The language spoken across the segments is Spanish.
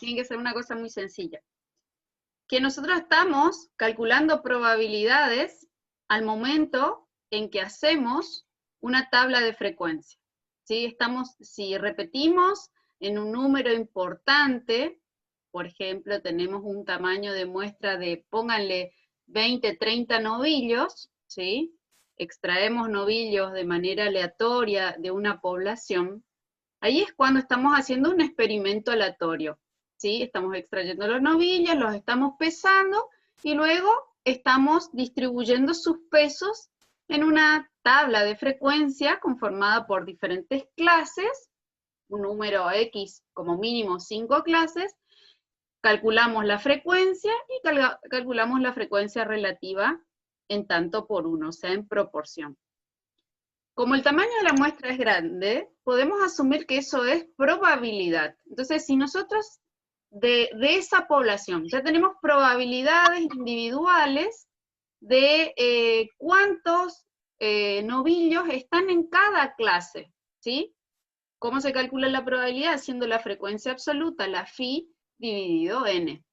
Tiene que ser una cosa muy sencilla. Que nosotros estamos calculando probabilidades al momento en que hacemos una tabla de frecuencia. ¿Sí? Si repetimos en un número importante, por ejemplo, tenemos un tamaño de muestra de, pónganle, 20, 30 novillos, ¿sí? Extraemos novillos de manera aleatoria de una población, ahí es cuando estamos haciendo un experimento aleatorio, ¿sí? Estamos extrayendo los novillos, los estamos pesando, y luego estamos distribuyendo sus pesos en una tabla de frecuencia conformada por diferentes clases, un número X, como mínimo 5 clases, calculamos la frecuencia y calculamos la frecuencia relativa en tanto por uno, o sea, en proporción. Como el tamaño de la muestra es grande, podemos asumir que eso es probabilidad. Entonces, si nosotros de esa población ya tenemos probabilidades individuales de cuántos novillos están en cada clase, ¿sí? ¿Cómo se calcula la probabilidad? Haciendo la frecuencia absoluta, la phi, dividido n.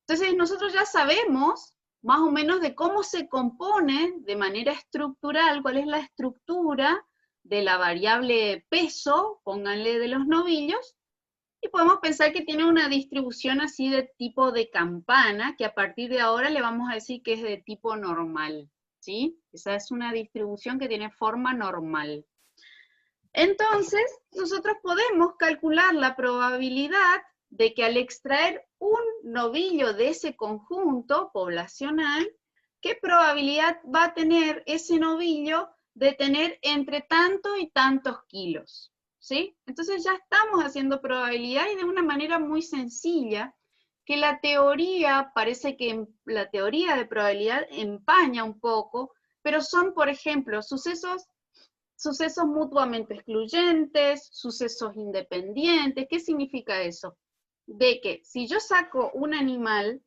Entonces nosotros ya sabemos más o menos de cómo se compone de manera estructural, cuál es la estructura de la variable peso, pónganle, de los novillos, y podemos pensar que tiene una distribución así de tipo de campana, que a partir de ahora le vamos a decir que es de tipo normal, ¿sí? Esa es una distribución que tiene forma normal. Entonces, nosotros podemos calcular la probabilidad de que al extraer un novillo de ese conjunto poblacional, ¿qué probabilidad va a tener ese novillo de tener entre tanto y tantos kilos? ¿Sí? Entonces ya estamos haciendo probabilidad, y de una manera muy sencilla, que la teoría, parece que la teoría de probabilidad empaña un poco, pero son, por ejemplo, sucesos mutuamente excluyentes, sucesos independientes. ¿Qué significa eso? De que si yo saco un animal,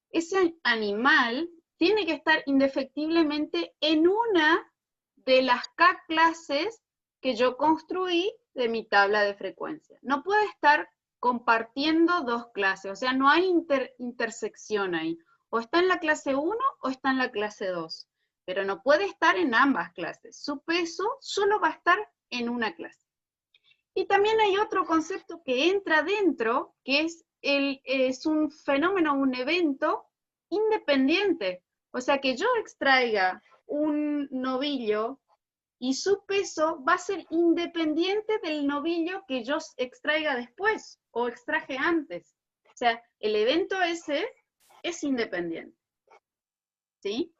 ese animal tiene que estar indefectiblemente en una de las K clases que yo construí de mi tabla de frecuencia. No puede estar compartiendo dos clases, o sea, no hay intersección ahí. O está en la clase 1 o está en la clase 2, pero no puede estar en ambas clases. Su peso solo va a estar en una clase. Y también hay otro concepto que entra dentro, que es un fenómeno, un evento independiente. O sea, que yo extraiga un novillo y su peso va a ser independiente del novillo que yo extraiga después o extraje antes. O sea, el evento ese es independiente. ¿Sí?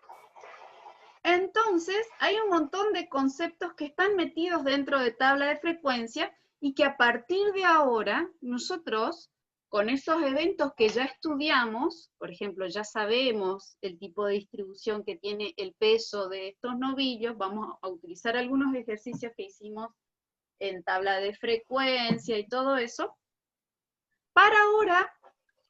Entonces, hay un montón de conceptos que están metidos dentro de tabla de frecuencia, y que a partir de ahora, nosotros, con esos eventos que ya estudiamos, por ejemplo, ya sabemos el tipo de distribución que tiene el peso de estos novillos, vamos a utilizar algunos ejercicios que hicimos en tabla de frecuencia y todo eso, para ahora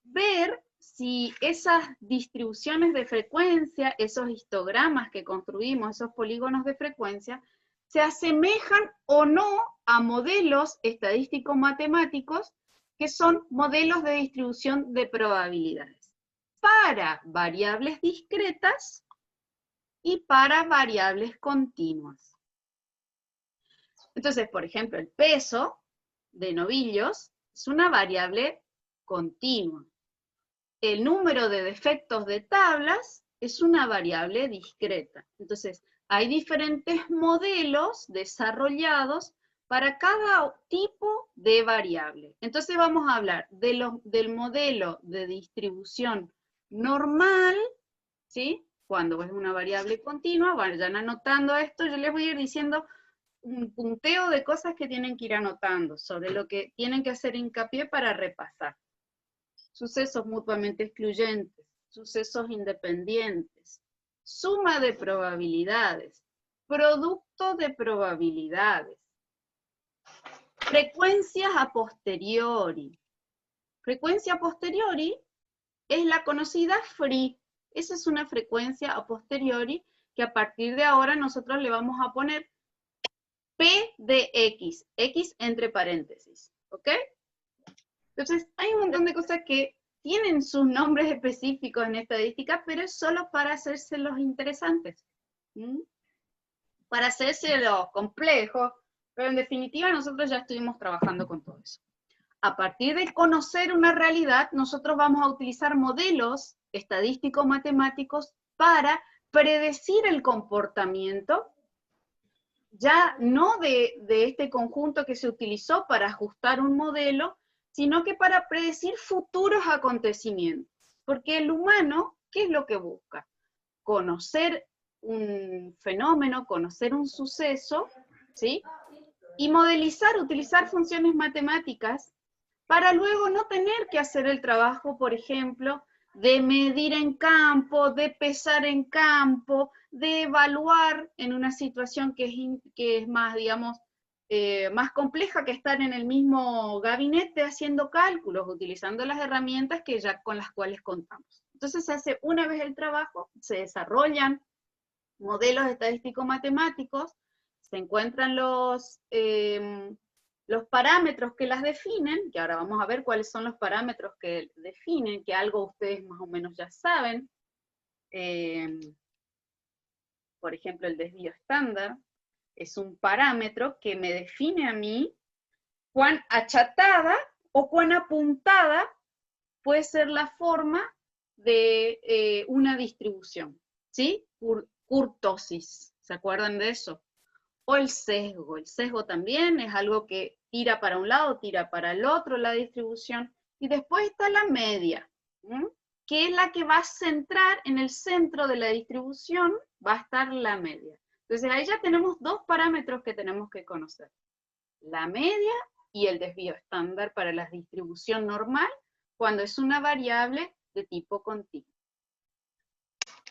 ver si esas distribuciones de frecuencia, esos histogramas que construimos, esos polígonos de frecuencia, se asemejan o no a modelos estadístico-matemáticos que son modelos de distribución de probabilidades para variables discretas y para variables continuas. Entonces, por ejemplo, el peso de novillos es una variable continua. El número de defectos de tablas es una variable discreta. Entonces, hay diferentes modelos desarrollados para cada tipo de variable. Entonces vamos a hablar del modelo de distribución normal, ¿sí? Cuando es una variable continua, vayan anotando esto, yo les voy a ir diciendo un punteo de cosas que tienen que ir anotando, sobre lo que tienen que hacer hincapié para repasar. Sucesos mutuamente excluyentes, sucesos independientes, suma de probabilidades, producto de probabilidades, frecuencias a posteriori. Frecuencia a posteriori es la conocida free. Esa es una frecuencia a posteriori que a partir de ahora nosotros le vamos a poner P de X, X entre paréntesis, ¿ok? Entonces, hay un montón de cosas que tienen sus nombres específicos en estadística, pero es solo para hacerse los interesantes, ¿m? Para hacerse los complejos, pero en definitiva nosotros ya estuvimos trabajando con todo eso. A partir de conocer una realidad, nosotros vamos a utilizar modelos estadístico-matemáticos para predecir el comportamiento, ya no de este conjunto que se utilizó para ajustar un modelo, sino que para predecir futuros acontecimientos. Porque el humano, ¿qué es lo que busca? Conocer un fenómeno, conocer un suceso, ¿sí? Y modelizar, utilizar funciones matemáticas para luego no tener que hacer el trabajo, por ejemplo, de medir en campo, de pesar en campo, de evaluar en una situación que es más, digamos, más compleja que estar en el mismo gabinete haciendo cálculos, utilizando las herramientas que ya con las cuales contamos. Entonces se hace una vez el trabajo, se desarrollan modelos estadístico-matemáticos, se encuentran los parámetros que las definen, que ahora vamos a ver cuáles son los parámetros que definen, que algo ustedes más o menos ya saben. Por ejemplo, el desvío estándar es un parámetro que me define a mí cuán achatada o cuán apuntada puede ser la forma de una distribución, ¿sí? Kurtosis, ¿se acuerdan de eso? O el sesgo también es algo que tira para un lado, tira para el otro la distribución, y después está la media, ¿sí? Que es la que va a centrar en el centro de la distribución, va a estar la media. Entonces ahí ya tenemos dos parámetros que tenemos que conocer, la media y el desvío estándar para la distribución normal, cuando es una variable de tipo continuo.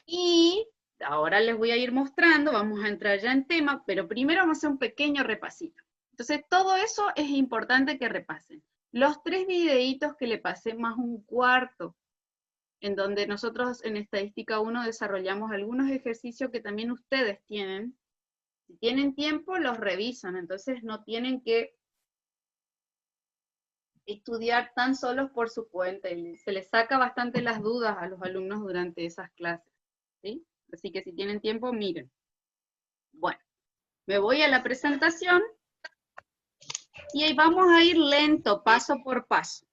Y ahora les voy a ir mostrando, vamos a entrar ya en tema, pero primero vamos a hacer un pequeño repasito. Entonces, todo eso es importante que repasen. Los 3 videitos que le pasé más un cuarto, en donde nosotros en Estadística 1 desarrollamos algunos ejercicios que también ustedes tienen. Si tienen tiempo, los revisan, entonces no tienen que estudiar tan solos por su cuenta, y se les saca bastante las dudas a los alumnos durante esas clases, ¿sí? Así que si tienen tiempo, miren. Bueno, me voy a la presentación y ahí vamos a ir lento, paso por paso.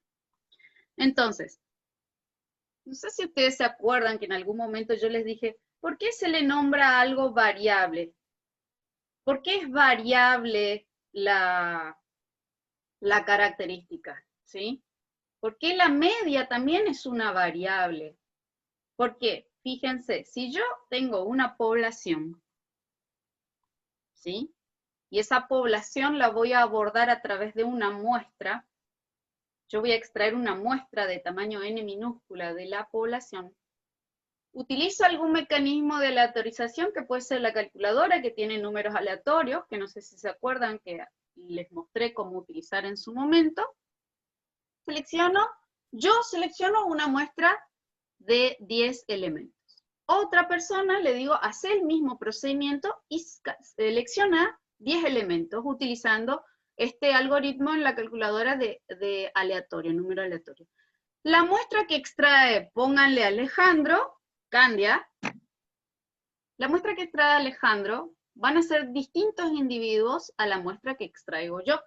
Entonces, no sé si ustedes se acuerdan que en algún momento yo les dije, ¿por qué se le nombra algo variable? ¿Por qué es variable la característica? ¿Sí? ¿Por qué la media también es una variable? Porque, fíjense, si yo tengo una población, ¿sí? Y esa población la voy a abordar a través de una muestra, yo voy a extraer una muestra de tamaño n minúscula de la población, utilizo algún mecanismo de aleatorización, que puede ser la calculadora, que tiene números aleatorios, que no sé si se acuerdan que les mostré cómo utilizar en su momento. Yo selecciono una muestra de 10 elementos. Otra persona le digo, hace el mismo procedimiento y selecciona 10 elementos utilizando este algoritmo en la calculadora de aleatorio, número aleatorio. La muestra que extrae, pónganle Alejandro, Candia, la muestra que extrae Alejandro van a ser distintos individuos a la muestra que extraigo yo,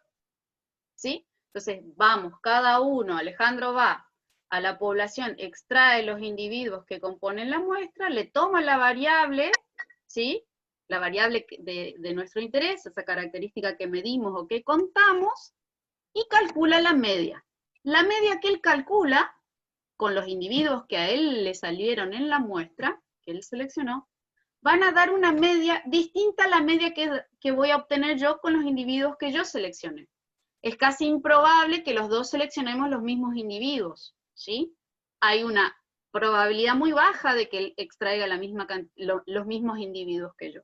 ¿sí? Entonces, vamos, cada uno, Alejandro va a la población, extrae los individuos que componen la muestra, le toma la variable, ¿sí? La variable de nuestro interés, esa característica que medimos o que contamos, y calcula la media. La media que él calcula, con los individuos que a él le salieron en la muestra, que él seleccionó, van a dar una media distinta a la media que voy a obtener yo con los individuos que yo seleccioné. Es casi improbable que los dos seleccionemos los mismos individuos, ¿sí? Hay una probabilidad muy baja de que él extraiga los mismos individuos que yo.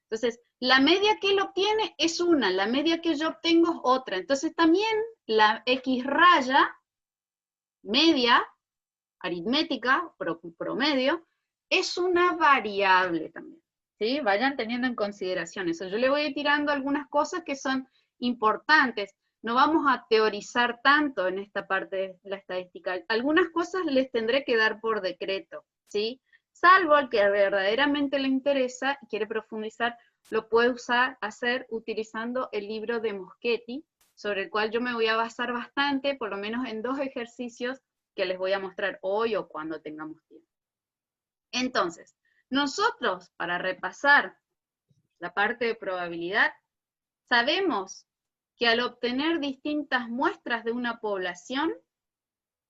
Entonces, la media que él obtiene es una, la media que yo obtengo es otra. Entonces, también la X raya, media, aritmética, promedio, es una variable también, ¿sí? Vayan teniendo en consideración eso. Yo le voy tirando algunas cosas que son importantes. no vamos a teorizar tanto en esta parte de la estadística. Algunas cosas les tendré que dar por decreto, ¿sí? Salvo al que verdaderamente le interesa y quiere profundizar, lo puede hacer utilizando el libro de Moschetti, sobre el cual yo me voy a basar bastante, por lo menos en 2 ejercicios que les voy a mostrar hoy o cuando tengamos tiempo. Entonces, nosotros, para repasar la parte de probabilidad, sabemos que al obtener distintas muestras de una población,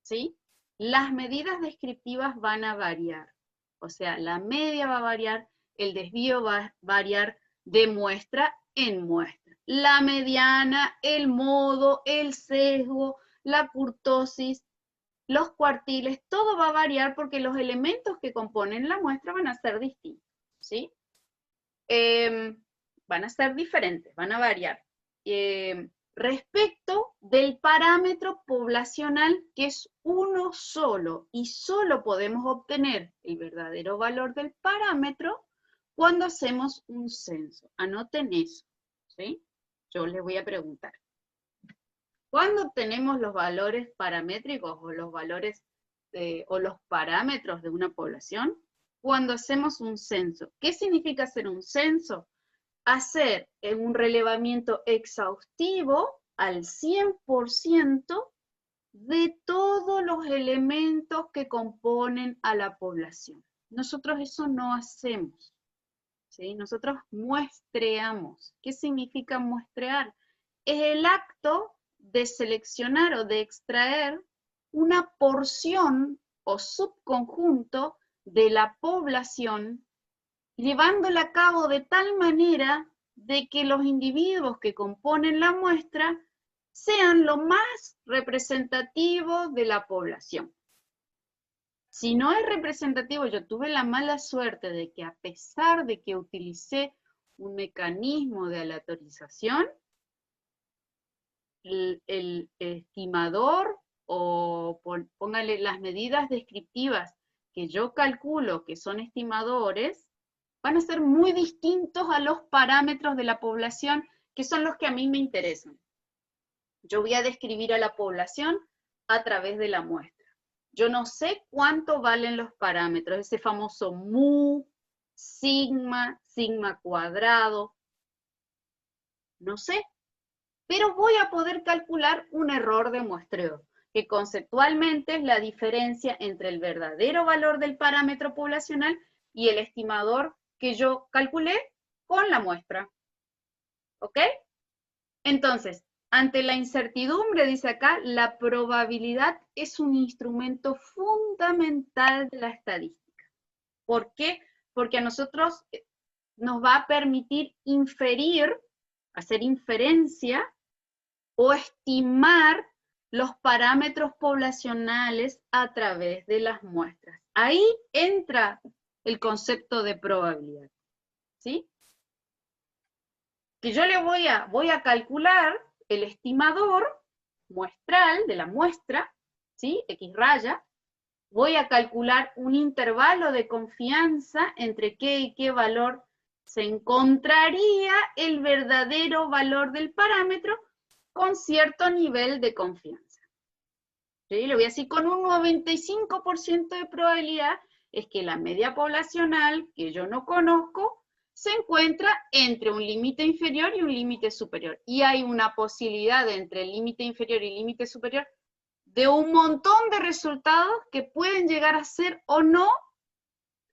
¿sí?, las medidas descriptivas van a variar. O sea, la media va a variar, el desvío va a variar de muestra en muestra. La mediana, el modo, el sesgo, la kurtosis, los cuartiles, todo va a variar porque los elementos que componen la muestra van a ser distintos, ¿sí? Van a ser diferentes, van a variar. Respecto del parámetro poblacional, que es uno solo, y solo podemos obtener el verdadero valor del parámetro cuando hacemos un censo. Anoten eso, ¿sí? Yo les voy a preguntar. ¿Cuándo obtenemos los valores paramétricos o los valores o los parámetros de una población? Cuando hacemos un censo. ¿Qué significa hacer un censo? Hacer un relevamiento exhaustivo al 100% de todos los elementos que componen a la población. Nosotros eso no hacemos, ¿sí? Nosotros muestreamos. ¿Qué significa muestrear? Es el acto de seleccionar o de extraer una porción o subconjunto de la población, llevándola a cabo de tal manera de que los individuos que componen la muestra sean lo más representativos de la población. Si no es representativo, yo tuve la mala suerte de que a pesar de que utilicé un mecanismo de aleatorización, el estimador o póngale las medidas descriptivas que yo calculo que son estimadores, van a ser muy distintos a los parámetros de la población, que son los que a mí me interesan. Yo voy a describir a la población a través de la muestra. Yo no sé cuánto valen los parámetros, ese famoso mu, sigma, sigma cuadrado, no sé, pero voy a poder calcular un error de muestreo, que conceptualmente es la diferencia entre el verdadero valor del parámetro poblacional y el estimador que yo calculé con la muestra. ¿Ok? Entonces, ante la incertidumbre, dice acá, la probabilidad es un instrumento fundamental de la estadística. ¿Por qué? Porque a nosotros nos va a permitir inferir, hacer inferencia o estimar los parámetros poblacionales a través de las muestras. Ahí entra el concepto de probabilidad, ¿sí? Que yo le voy a calcular el estimador muestral de la muestra, ¿sí? X raya, voy a calcular un intervalo de confianza entre qué y qué valor se encontraría el verdadero valor del parámetro con cierto nivel de confianza. ¿Sí? Le voy a decir, con un 95% de probabilidad es que la media poblacional, que yo no conozco, se encuentra entre un límite inferior y un límite superior. Y hay una posibilidad entre el límite inferior y el límite superior de un montón de resultados que pueden llegar a ser o no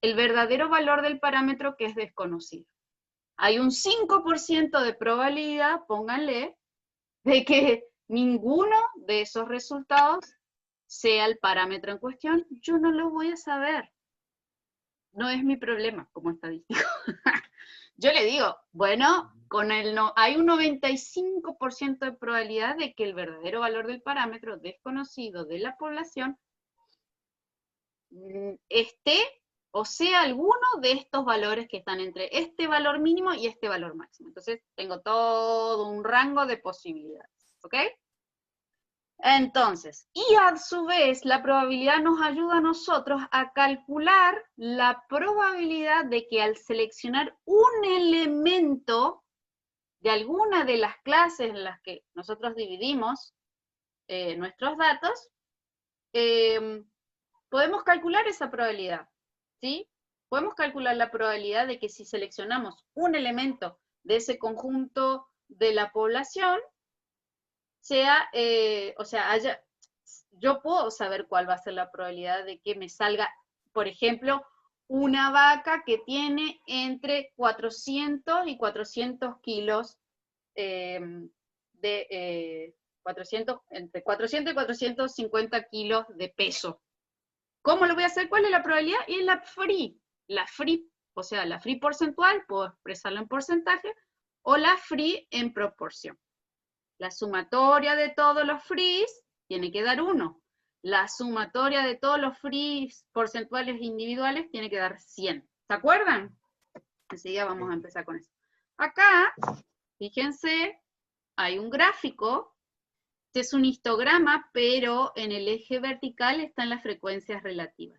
el verdadero valor del parámetro que es desconocido. Hay un 5% de probabilidad, pónganle, de que ninguno de esos resultados sea el parámetro en cuestión. Yo no lo voy a saber. No es mi problema como estadístico. Yo le digo, bueno, hay un 95% de probabilidad de que el verdadero valor del parámetro desconocido de la población esté o sea alguno de estos valores que están entre este valor mínimo y este valor máximo. Entonces, tengo todo un rango de posibilidades, ¿ok? Entonces, y a su vez, la probabilidad nos ayuda a nosotros a calcular la probabilidad de que al seleccionar un elemento de alguna de las clases en las que nosotros dividimos nuestros datos, podemos calcular esa probabilidad, ¿sí? Podemos calcular la probabilidad de que si seleccionamos un elemento de ese conjunto de la población, sea, yo puedo saber cuál va a ser la probabilidad de que me salga, por ejemplo, una vaca que tiene entre 400 y 400 kilos entre 400 y 450 kilos de peso. ¿Cómo lo voy a hacer? ¿Cuál es la probabilidad? Y es la free. La free, o sea, la free porcentual, puedo expresarlo en porcentaje, o la free en proporción. La sumatoria de todos los frees tiene que dar 1. La sumatoria de todos los frees porcentuales individuales tiene que dar 100. ¿Se acuerdan? Enseguida vamos a empezar con eso. Acá, fíjense, hay un gráfico. Este es un histograma, pero en el eje vertical están las frecuencias relativas.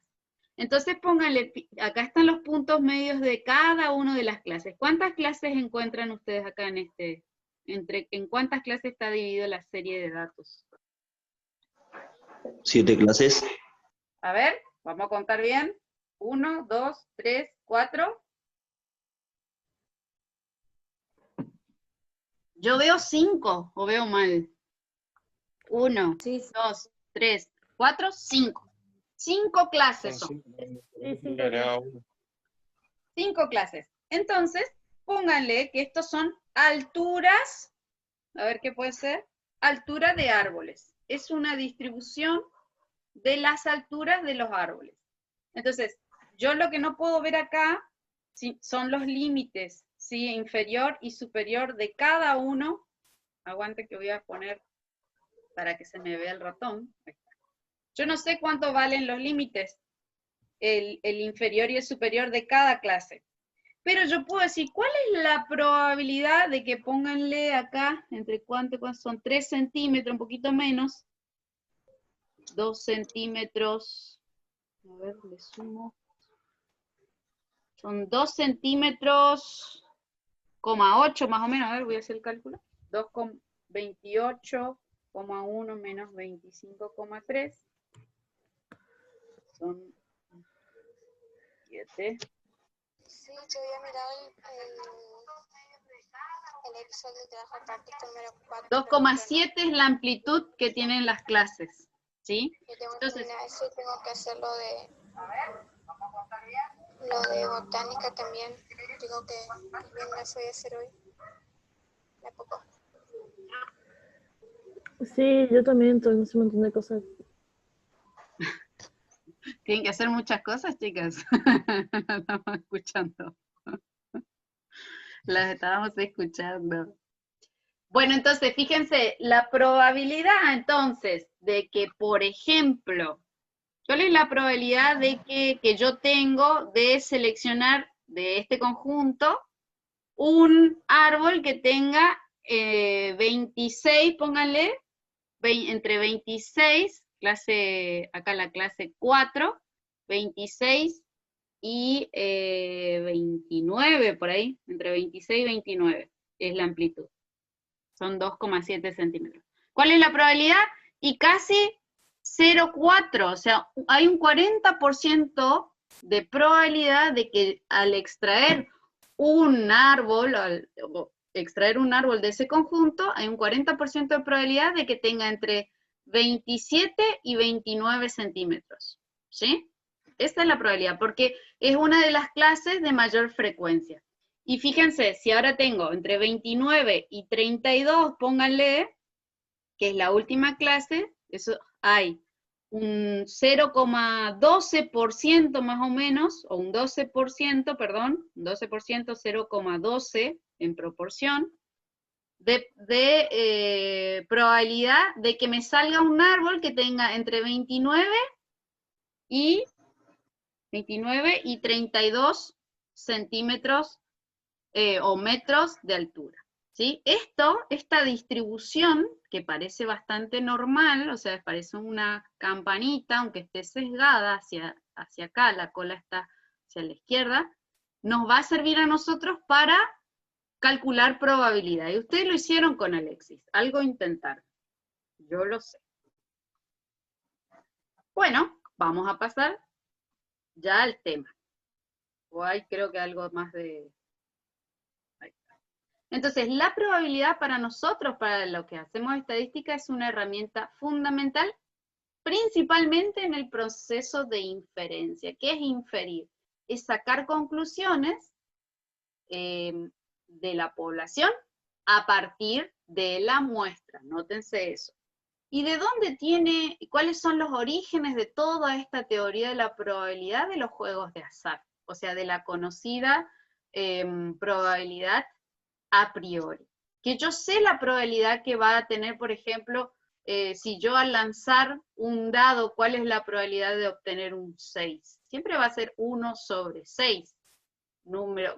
Entonces pónganle, acá están los puntos medios de cada una de las clases. ¿Cuántas clases encuentran ustedes acá en este? ¿En cuántas clases está dividida la serie de datos? 7 clases. A ver, vamos a contar bien. 1, 2, 3, 4. Yo veo 5, o veo mal. 1, 2, 3, 4, 5. 5 clases son. 5 clases. Entonces, pónganle que estos son alturas, a ver qué puede ser, altura de árboles. Es una distribución de las alturas de los árboles. Entonces, yo lo que no puedo ver acá son los límites, ¿sí? Inferior y superior de cada uno. Aguante que voy a poner para que se me vea el ratón. Yo no sé cuánto valen los límites, el inferior y el superior de cada clase. Pero yo puedo decir, ¿cuál es la probabilidad de que pónganle acá, entre cuánto son 3 centímetros, un poquito menos, 2 centímetros, a ver, le sumo, son 2 centímetros, 8 más o menos, a ver, voy a hacer el cálculo, 2,28,1 menos 25,3, son 7. Sí, yo había mirado el Excel de trabajo práctico número 4. 2,7 es la amplitud que tienen las clases, ¿sí? Yo tengo que Entonces, terminar eso y tengo que hacer lo de botánica también. Tengo que bien eso voy a hacer hoy. De poco. Sí, yo también tengo un montón de cosas. tienen que hacer muchas cosas, chicas. Estamos escuchando. Las estábamos escuchando. Bueno, entonces, fíjense, la probabilidad, entonces, de que, por ejemplo, ¿cuál es la probabilidad de que yo tengo de seleccionar de este conjunto un árbol que tenga 26, pónganle, entre 26, acá la clase 4, 26 y 29 por ahí, entre 26 y 29 es la amplitud. Son 2,7 centímetros. ¿Cuál es la probabilidad? Y casi 0,4, o sea, hay un 40% de probabilidad de que al extraer un árbol, de ese conjunto, hay un 40% de probabilidad de que tenga entre 27 y 29 centímetros, ¿sí? Esta es la probabilidad, porque es una de las clases de mayor frecuencia. Y fíjense, si ahora tengo entre 29 y 32, pónganle, que es la última clase, eso hay un 0,12% más o menos, o un 12%, perdón, 12%, 0,12 en proporción, de probabilidad de que me salga un árbol que tenga entre 29 y 32 centímetros o metros de altura, ¿sí? Esta distribución, que parece bastante normal, o sea, parece una campanita, aunque esté sesgada hacia acá, la cola está hacia la izquierda, nos va a servir a nosotros para calcular probabilidad. Y ustedes lo hicieron con Alexis, algo intentaron. Yo lo sé. Bueno, vamos a pasar ya al tema. O hay creo que algo más de... Ahí está. Entonces, la probabilidad para nosotros, para lo que hacemos estadística, es una herramienta fundamental, principalmente en el proceso de inferencia. ¿Qué es inferir? Es sacar conclusiones de la población a partir de la muestra. Nótense eso. ¿Y de dónde tiene, cuáles son los orígenes de toda esta teoría de la probabilidad de los juegos de azar? O sea, de la conocida probabilidad a priori. Que yo sé la probabilidad que va a tener, por ejemplo, si yo al lanzar un dado, ¿cuál es la probabilidad de obtener un 6? Siempre va a ser 1 sobre 6.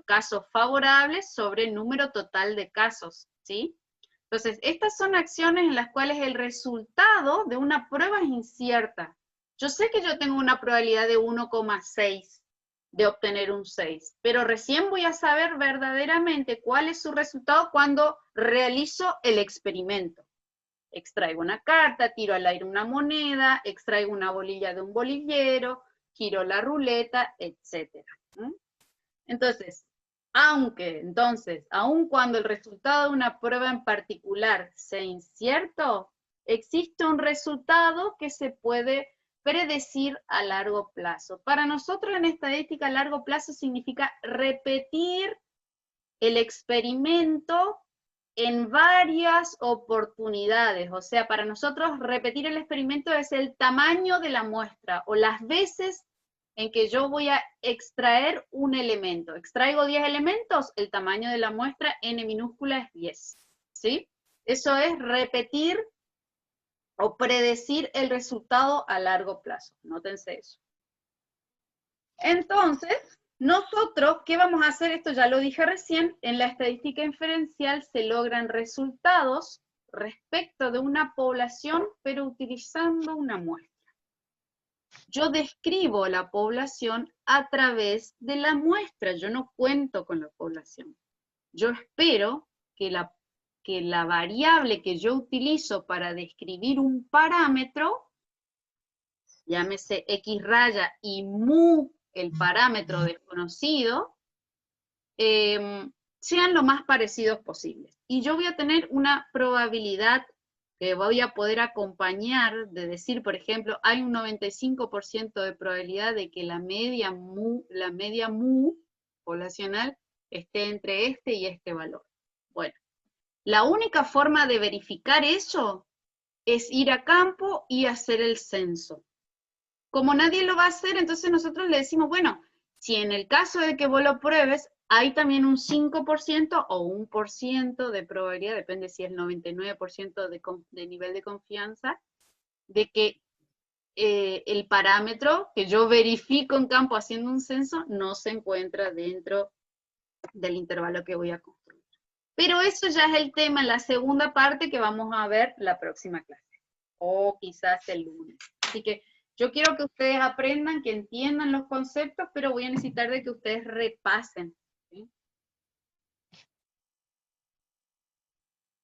Casos favorables sobre el número total de casos, ¿sí? Entonces, estas son acciones en las cuales el resultado de una prueba es incierta. Yo sé que yo tengo una probabilidad de 1,6 de obtener un 6, pero recién voy a saber verdaderamente cuál es su resultado cuando realizo el experimento. Extraigo una carta, tiro al aire una moneda, extraigo una bolilla de un bolillero, giro la ruleta, etc. Entonces, aun cuando el resultado de una prueba en particular sea incierto, existe un resultado que se puede predecir a largo plazo. Para nosotros en estadística, a largo plazo significa repetir el experimento en varias oportunidades. O sea, para nosotros repetir el experimento es el tamaño de la muestra o las veces en que yo voy a extraer un elemento. Extraigo 10 elementos, el tamaño de la muestra n minúscula es 10, ¿sí? Eso es repetir o predecir el resultado a largo plazo. Nótense eso. Entonces, nosotros, ¿qué vamos a hacer? Esto ya lo dije recién, en la estadística inferencial se logran resultados respecto de una población, pero utilizando una muestra. Yo describo la población a través de la muestra, yo no cuento con la población. Yo espero que la variable que yo utilizo para describir un parámetro, llámese X raya y mu, el parámetro desconocido, sean lo más parecidos posibles. Y yo voy a tener una probabilidad que voy a poder acompañar de decir, por ejemplo, hay un 95% de probabilidad de que la media mu poblacional esté entre este y este valor. Bueno, la única forma de verificar eso es ir a campo y hacer el censo. Como nadie lo va a hacer, entonces nosotros le decimos, bueno, si en el caso de que vos lo pruebes, hay también un 5% o 1% de probabilidad, depende si es 99% de nivel de confianza, de que el parámetro que yo verifico en campo haciendo un censo no se encuentra dentro del intervalo que voy a construir. Pero eso ya es el tema en la segunda parte que vamos a ver la próxima clase, o quizás el lunes. Así que yo quiero que ustedes aprendan, que entiendan los conceptos, pero voy a necesitar de que ustedes repasen, ¿sí?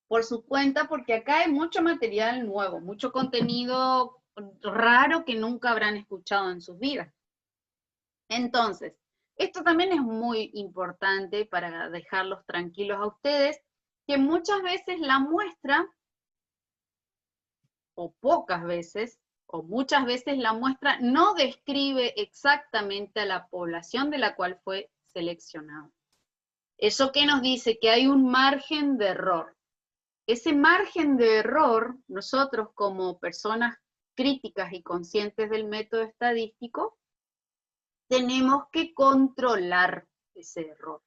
Por su cuenta, porque acá hay mucho material nuevo, mucho contenido raro que nunca habrán escuchado en sus vidas. Entonces, esto también es muy importante para dejarlos tranquilos a ustedes, que muchas veces la muestra, o pocas veces, o muchas veces la muestra no describe exactamente a la población de la cual fue seleccionada. ¿Eso qué nos dice? Que hay un margen de error. Ese margen de error, nosotros como personas críticas y conscientes del método estadístico, tenemos que controlar ese error.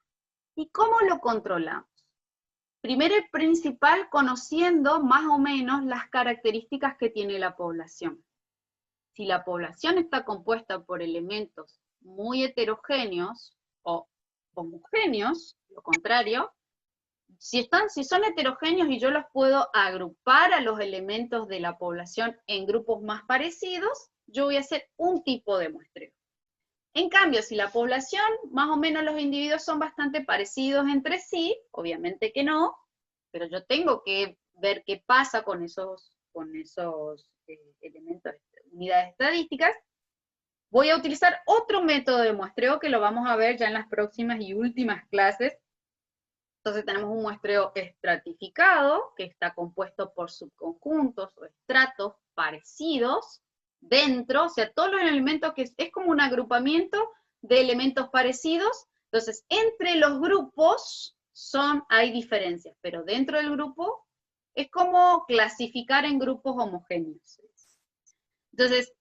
¿Y cómo lo controlamos? Primero y principal, conociendo más o menos las características que tiene la población. Si la población está compuesta por elementos muy heterogéneos o homogéneos, lo contrario, si son heterogéneos y yo los puedo agrupar a los elementos de la población en grupos más parecidos, yo voy a hacer un tipo de muestreo. En cambio, si la población, más o menos los individuos son bastante parecidos entre sí, obviamente que no, pero yo tengo que ver qué pasa con esos elementos, unidades estadísticas, voy a utilizar otro método de muestreo que lo vamos a ver ya en las próximas y últimas clases. Entonces tenemos un muestreo estratificado, que está compuesto por subconjuntos o estratos parecidos dentro, o sea, todos los elementos que es como un agrupamiento de elementos parecidos. Entonces, entre los grupos hay diferencias, pero dentro del grupo es como clasificar en grupos homogéneos. Entonces,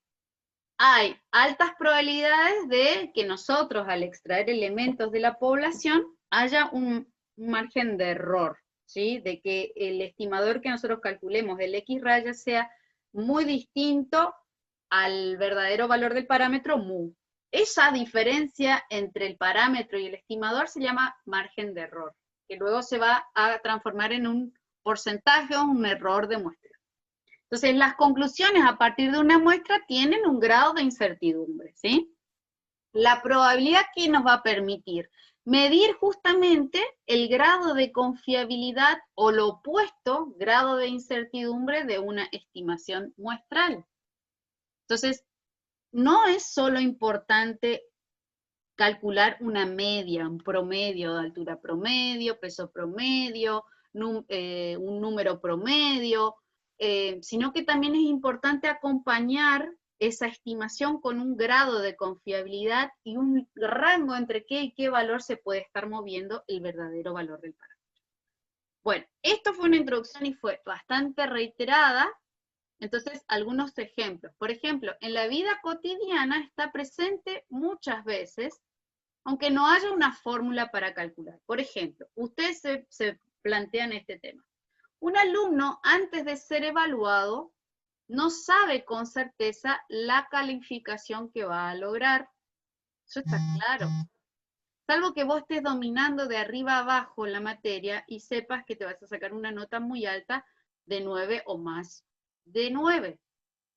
hay altas probabilidades de que nosotros, al extraer elementos de la población, haya un margen de error, ¿sí? De que el estimador que nosotros calculemos del X raya sea muy distinto al verdadero valor del parámetro mu. Esa diferencia entre el parámetro y el estimador se llama margen de error, que luego se va a transformar en un porcentaje o un error de muestreo. Entonces, las conclusiones a partir de una muestra tienen un grado de incertidumbre, ¿sí? La probabilidad que nos va a permitir medir justamente el grado de confiabilidad o lo opuesto, grado de incertidumbre de una estimación muestral. Entonces, no es solo importante calcular una media, un promedio de altura promedio, peso promedio, un número promedio, sino que también es importante acompañar esa estimación con un grado de confiabilidad y un rango entre qué y qué valor se puede estar moviendo el verdadero valor del parámetro. Bueno, esto fue una introducción y fue bastante reiterada. Entonces, algunos ejemplos. Por ejemplo, en la vida cotidiana está presente muchas veces, aunque no haya una fórmula para calcular. Por ejemplo, ustedes se plantean este tema. Un alumno, antes de ser evaluado, no sabe con certeza la calificación que va a lograr. Eso está claro. Salvo que vos estés dominando de arriba a abajo la materia y sepas que te vas a sacar una nota muy alta de 9 o más de 9.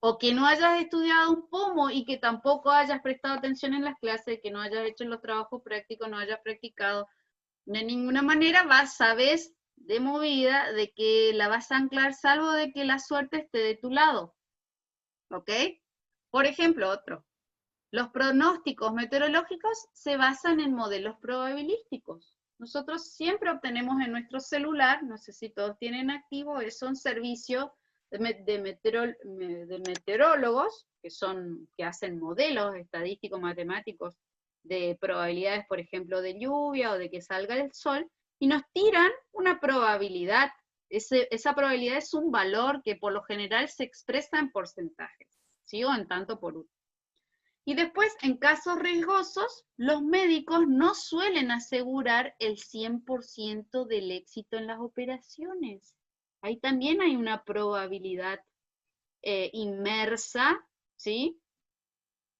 O que no hayas estudiado un pomo y que tampoco hayas prestado atención en las clases, que no hayas hecho los trabajos prácticos, no hayas practicado. De ninguna manera sabes de movida de que la vas a anclar, salvo de que la suerte esté de tu lado. ¿Ok? Por ejemplo, otro. Los pronósticos meteorológicos se basan en modelos probabilísticos. Nosotros siempre obtenemos en nuestro celular, no sé si todos tienen activo, es un servicio de meteorólogos que hacen modelos estadísticos matemáticos de probabilidades, por ejemplo, de lluvia o de que salga el sol, y nos tiran una probabilidad. Esa probabilidad es un valor que por lo general se expresa en porcentajes, ¿sí? O en tanto por uno. Y después, en casos riesgosos, los médicos no suelen asegurar el 100% del éxito en las operaciones. Ahí también hay una probabilidad inmersa, ¿sí?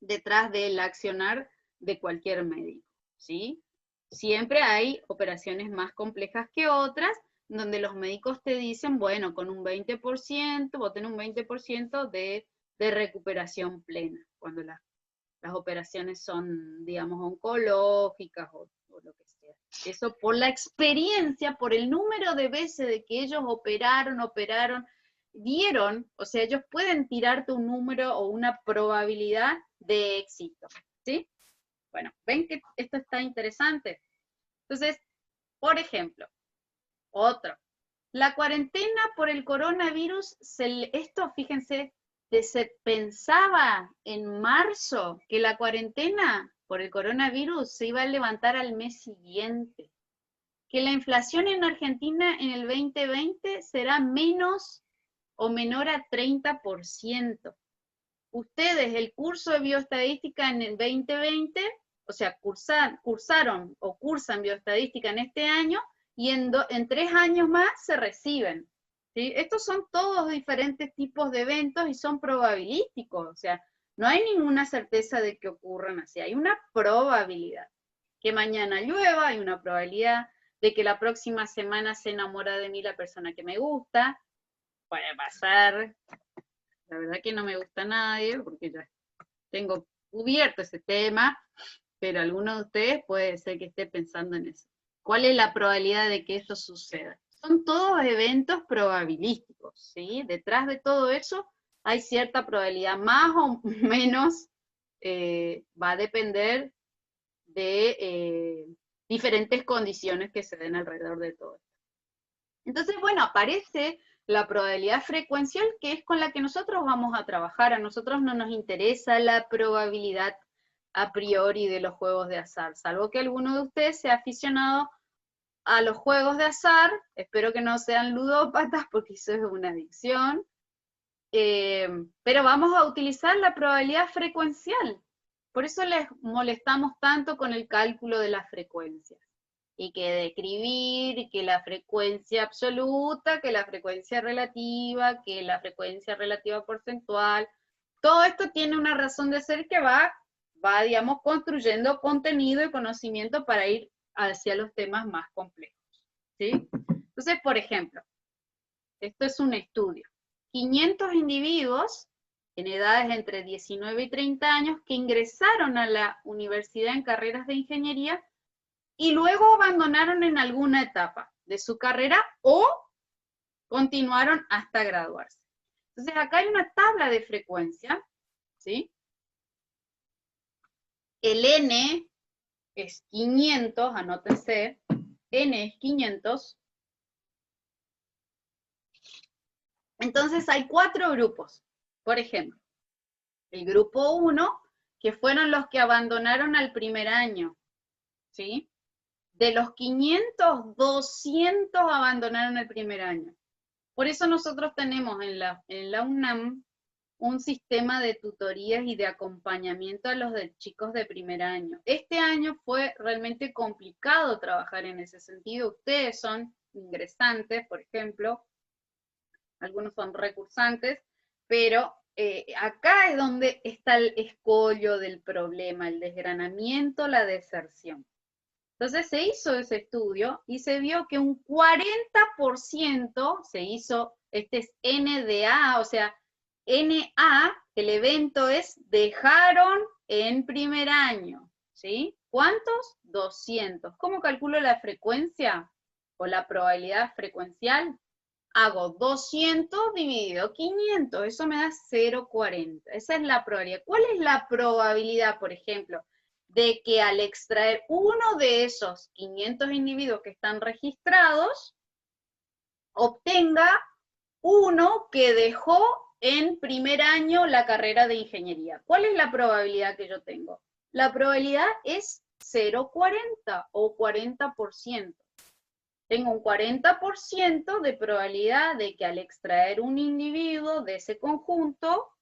Detrás del accionar de cualquier médico, ¿sí? Siempre hay operaciones más complejas que otras, donde los médicos te dicen, bueno, con un 20%, vos tenés un 20% de recuperación plena, cuando las operaciones son, digamos, oncológicas o lo que sea. Eso por la experiencia, por el número de veces de que ellos dieron, o sea, ellos pueden tirarte un número o una probabilidad de éxito, ¿sí? Bueno, ven que esto está interesante. Entonces, por ejemplo, otro. La cuarentena por el coronavirus, esto, fíjense, se pensaba en marzo que la cuarentena por el coronavirus se iba a levantar al mes siguiente, que la inflación en Argentina en el 2020 será menos o menor a 30%. Ustedes el curso de bioestadística en el 2020, o sea, cursaron o cursan bioestadística en este año, y en 3 años más se reciben. ¿Sí? Estos son todos diferentes tipos de eventos y son probabilísticos, o sea, no hay ninguna certeza de que ocurran así, hay una probabilidad. Que mañana llueva, hay una probabilidad de que la próxima semana se enamora de mí la persona que me gusta, puede pasar. La verdad que no me gusta nadie, porque ya tengo cubierto ese tema, pero alguno de ustedes puede ser que esté pensando en eso. ¿Cuál es la probabilidad de que esto suceda? Son todos eventos probabilísticos, ¿sí? Detrás de todo eso hay cierta probabilidad, más o menos va a depender de diferentes condiciones que se den alrededor de todo esto. Entonces, bueno, aparece la probabilidad frecuencial, que es con la que nosotros vamos a trabajar. A nosotros no nos interesa la probabilidad a priori de los juegos de azar, salvo que alguno de ustedes sea aficionado a los juegos de azar. Espero que no sean ludópatas, porque eso es una adicción. Pero vamos a utilizar la probabilidad frecuencial. Por eso les molestamos tanto con el cálculo de las frecuencias. Y que describir, que la frecuencia absoluta, que la frecuencia relativa, que la frecuencia relativa porcentual. Todo esto tiene una razón de ser que va, digamos, construyendo contenido y conocimiento para ir hacia los temas más complejos, ¿sí? Entonces, por ejemplo, esto es un estudio. 500 individuos en edades entre 19 y 30 años que ingresaron a la universidad en carreras de ingeniería y luego abandonaron en alguna etapa de su carrera o continuaron hasta graduarse. Entonces acá hay una tabla de frecuencia, ¿sí? El N es 500, anótense, N es 500. Entonces hay 4 grupos. Por ejemplo, el grupo 1, que fueron los que abandonaron al primer año, ¿sí? De los 500, 200 abandonaron el primer año. Por eso nosotros tenemos en la UNAM un sistema de tutorías y de acompañamiento a los chicos de primer año. Este año fue realmente complicado trabajar en ese sentido. Ustedes son ingresantes, por ejemplo, algunos son recursantes, pero acá es donde está el escollo del problema, el desgranamiento, la deserción. Entonces se hizo ese estudio y se vio que un 40% se hizo, este es NDA, o sea, NA, el evento es dejaron en primer año, ¿sí? ¿Cuántos? 200. ¿Cómo calculo la frecuencia o la probabilidad frecuencial? Hago 200 dividido 500, eso me da 0,40. Esa es la probabilidad. ¿Cuál es la probabilidad, por ejemplo, de que al extraer uno de esos 500 individuos que están registrados, obtenga uno que dejó en primer año la carrera de ingeniería? ¿Cuál es la probabilidad que yo tengo? La probabilidad es 0,40 o 40%. Tengo un 40% de probabilidad de que al extraer un individuo de ese conjunto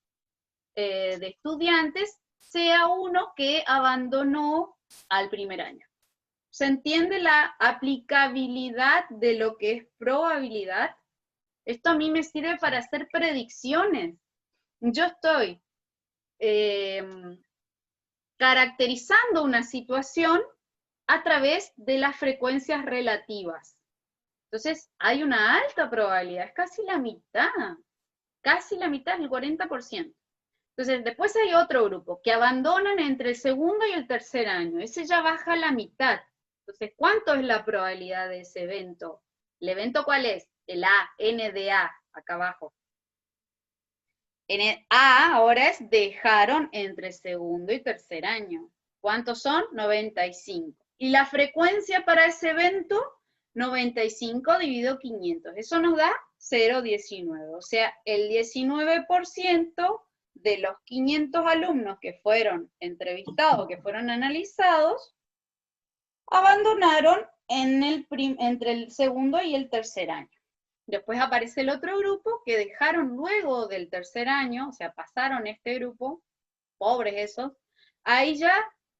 de estudiantes, sea uno que abandonó al primer año. ¿Se entiende la aplicabilidad de lo que es probabilidad? Esto a mí me sirve para hacer predicciones. Yo estoy caracterizando una situación a través de las frecuencias relativas. Entonces, hay una alta probabilidad, es casi la mitad, el 40%. Entonces, después hay otro grupo que abandonan entre el segundo y el tercer año. Ese ya baja a la mitad. Entonces, ¿cuánto es la probabilidad de ese evento? ¿El evento cuál es? El A, N de A, acá abajo. A ahora es dejaron entre el segundo y tercer año. ¿Cuántos son? 95. ¿Y la frecuencia para ese evento? 95 dividido 500. Eso nos da 0,19. O sea, el 19% de los 500 alumnos que fueron entrevistados, que fueron analizados, abandonaron entre el segundo y el tercer año. Después aparece el otro grupo que dejaron luego del tercer año, o sea, pasaron este grupo, pobres esos. Ahí ya,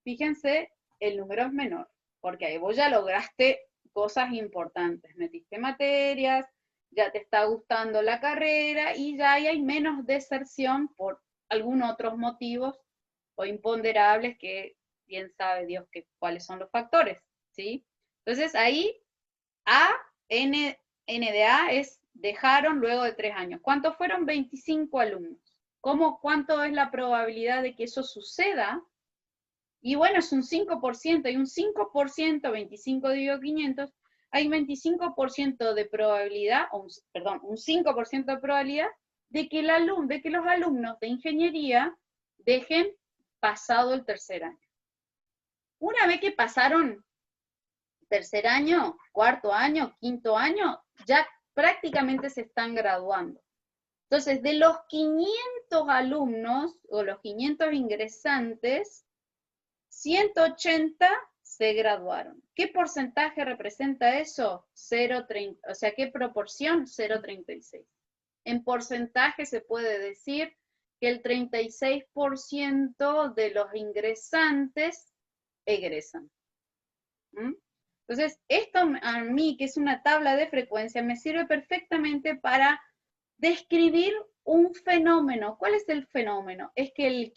fíjense, el número es menor, porque ahí vos ya lograste cosas importantes, metiste materias, ya te está gustando la carrera y ya ahí hay menos deserción por algunos otros motivos o imponderables que bien sabe Dios cuáles son los factores, ¿sí? Entonces ahí N de A es dejaron luego de 3 años. ¿Cuántos fueron? 25 alumnos. ¿Cuánto es la probabilidad de que eso suceda? Y bueno, es un 5%, hay un 5%, 25 dividido 500, hay 25% de probabilidad, perdón, un 5% de probabilidad de que los alumnos de ingeniería dejen pasado el tercer año. Una vez que pasaron tercer año, cuarto año, quinto año, ya prácticamente se están graduando. Entonces, de los 500 alumnos o los 500 ingresantes, 180 se graduaron. ¿Qué porcentaje representa eso? 0,30, o sea, ¿qué proporción? 0,36. En porcentaje se puede decir que el 36% de los ingresantes egresan. Entonces, esto a mí, que es una tabla de frecuencia, me sirve perfectamente para describir un fenómeno. ¿Cuál es el fenómeno? Es que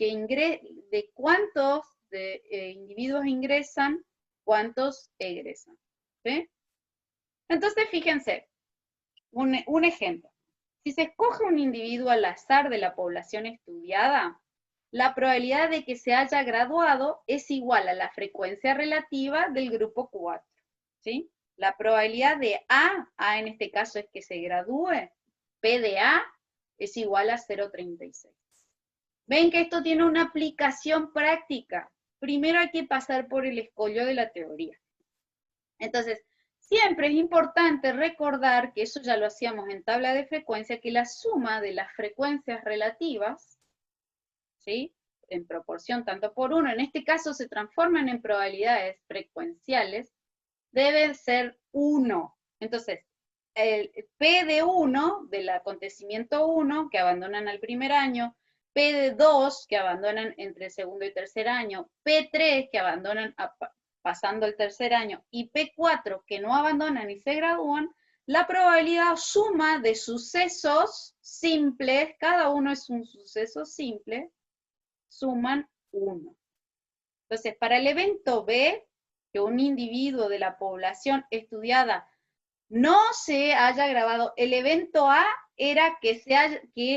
de cuántos individuos ingresan, cuántos egresan. ¿Sí? Entonces, fíjense, un ejemplo. Si se escoge un individuo al azar de la población estudiada, la probabilidad de que se haya graduado es igual a la frecuencia relativa del grupo 4. ¿Sí? La probabilidad de A en este caso es que se gradúe, P de A es igual a 0,36. Ven que esto tiene una aplicación práctica. Primero hay que pasar por el escollo de la teoría. Entonces, siempre es importante recordar, que eso ya lo hacíamos en tabla de frecuencia, que la suma de las frecuencias relativas, ¿sí?, en proporción tanto por 1, en este caso se transforman en probabilidades frecuenciales, debe ser 1. Entonces, el P de 1, del acontecimiento 1, que abandonan al primer año, P de 2, que abandonan entre segundo y tercer año, P3, que abandonan pasando el tercer año, y P4, que no abandonan y se gradúan, la probabilidad suma de sucesos simples, cada uno es un suceso simple, suman 1. Entonces, para el evento B, que un individuo de la población estudiada no se haya graduado, el evento A era que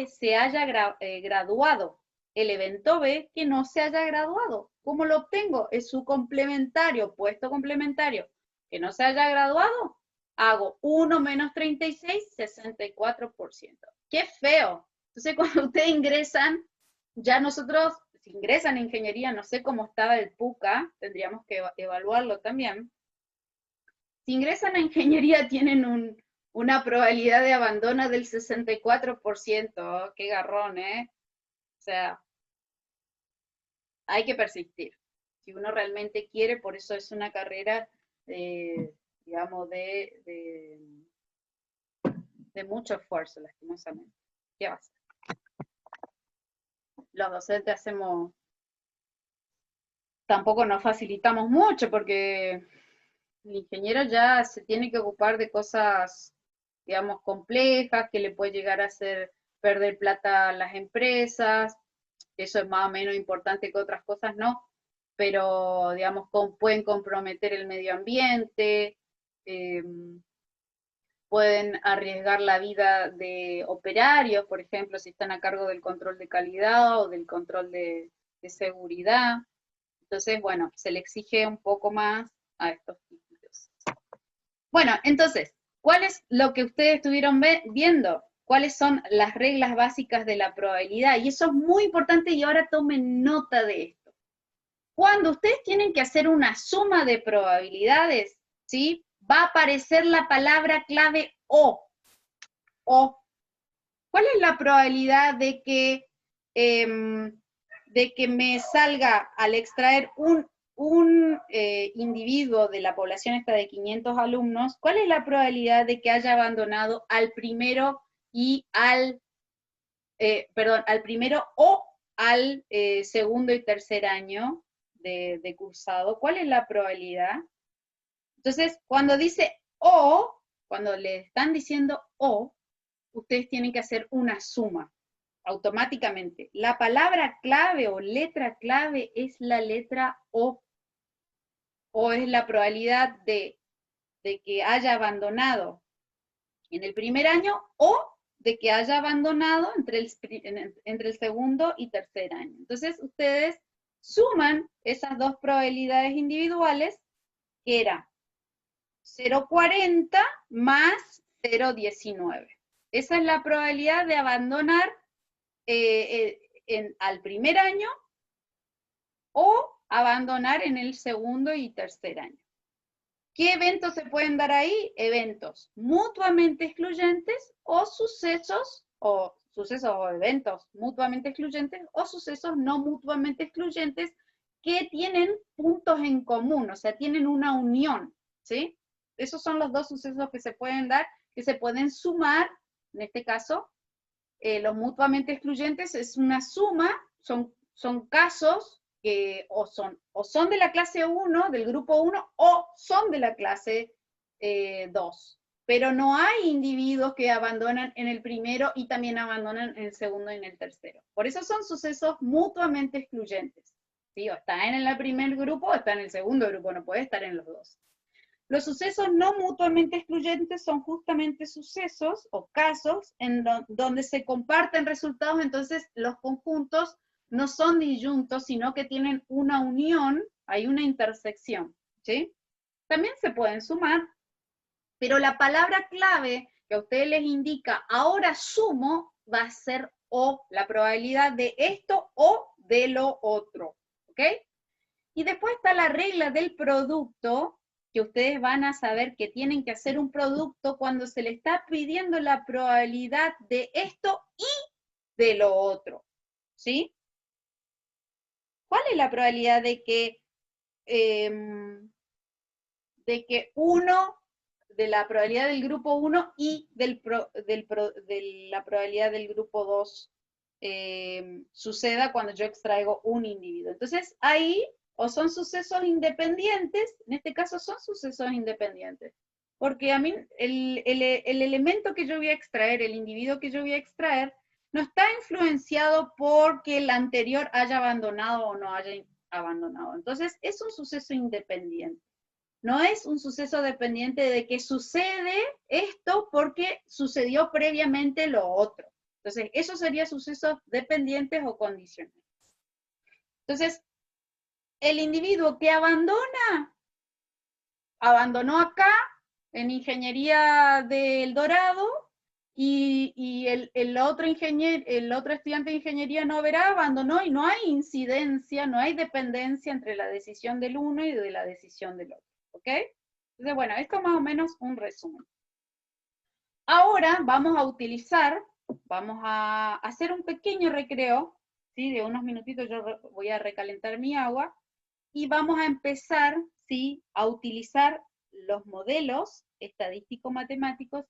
se haya graduado. El evento B, que no se haya graduado. ¿Cómo lo obtengo? Es su complementario, puesto complementario. Que no se haya graduado, hago 1 menos 36, 64%. ¡Qué feo! Entonces, cuando ustedes ingresan, ya nosotros, si ingresan a ingeniería, no sé cómo estaba el PUCA, tendríamos que evaluarlo también. Si ingresan a ingeniería tienen una probabilidad de abandono del 64%. ¡Qué garrón, eh! O sea, hay que persistir. Si uno realmente quiere, por eso es una carrera, digamos, de mucho esfuerzo, lastimosamente. ¿Qué va a hacer? Los docentes tampoco nos facilitamos mucho, porque el ingeniero ya se tiene que ocupar de cosas, digamos, complejas, que le puede llegar a hacer perder plata a las empresas. Eso es más o menos importante que otras cosas, no, pero, digamos, pueden comprometer el medio ambiente, pueden arriesgar la vida de operarios, por ejemplo, si están a cargo del control de calidad o del control de seguridad. Entonces, bueno, se le exige un poco más a estos títulos. Bueno, entonces, ¿cuál es lo que ustedes estuvieron viendo? ¿Cuáles son las reglas básicas de la probabilidad? Y eso es muy importante, y ahora tomen nota de esto. Cuando ustedes tienen que hacer una suma de probabilidades, ¿sí?, va a aparecer la palabra clave O. O. ¿Cuál es la probabilidad de que me salga, al extraer un individuo de la población esta de 500 alumnos, cuál es la probabilidad de que haya abandonado al primero al primero o al segundo y tercer año de cursado? ¿Cuál es la probabilidad? Entonces, cuando dice O, cuando le están diciendo O, ustedes tienen que hacer una suma automáticamente. La palabra clave o letra clave es la letra O. O es la probabilidad de que haya abandonado en el primer año o de que haya abandonado entre el segundo y tercer año. Entonces, ustedes suman esas dos probabilidades individuales, que era 0,40 más 0,19. Esa es la probabilidad de abandonar al primer año o abandonar en el segundo y tercer año. ¿Qué eventos se pueden dar ahí? Eventos mutuamente excluyentes o sucesos o eventos mutuamente excluyentes o sucesos no mutuamente excluyentes que tienen puntos en común, o sea, tienen una unión, ¿sí? Esos son los dos sucesos que se pueden dar, que se pueden sumar, en este caso, los mutuamente excluyentes es una suma, son casos que o son de la clase 1, del grupo 1, o son de la clase 2. Pero no hay individuos que abandonan en el primero y también abandonan en el segundo y en el tercero. Por eso son sucesos mutuamente excluyentes. ¿Sí? O está en el primer grupo o está en el segundo grupo, no puede estar en los dos. Los sucesos no mutuamente excluyentes son justamente sucesos o casos en donde se comparten resultados, entonces los conjuntos no son disyuntos, sino que tienen una unión, hay una intersección, ¿sí? También se pueden sumar, pero la palabra clave que a ustedes les indica, ahora sumo, va a ser o, la probabilidad de esto o de lo otro, ¿ok? Y después está la regla del producto, que ustedes van a saber que tienen que hacer un producto cuando se le está pidiendo la probabilidad de esto y de lo otro, ¿sí? ¿Cuál es la probabilidad de que de la probabilidad del grupo 1 y de la probabilidad del grupo 2 suceda cuando yo extraigo un individuo? Entonces, ahí o son sucesos independientes, en este caso son sucesos independientes, porque a mí el elemento que yo voy a extraer, el individuo que yo voy a extraer, no está influenciado porque el anterior haya abandonado o no haya abandonado. Entonces, es un suceso independiente. No es un suceso dependiente de que sucede esto porque sucedió previamente lo otro. Entonces, eso sería sucesos dependientes o condicionales. Entonces, el individuo que abandonó acá, en Ingeniería del Dorado, y el otro estudiante de ingeniería no verá, abandonó, y no hay incidencia, no hay dependencia entre la decisión del uno y de la decisión del otro, ¿ok? Entonces, bueno, esto es más o menos un resumen. Ahora vamos a hacer un pequeño recreo, ¿sí? De unos minutitos. Yo voy a recalentar mi agua, y vamos a empezar, ¿sí?, a utilizar los modelos estadístico-matemáticos,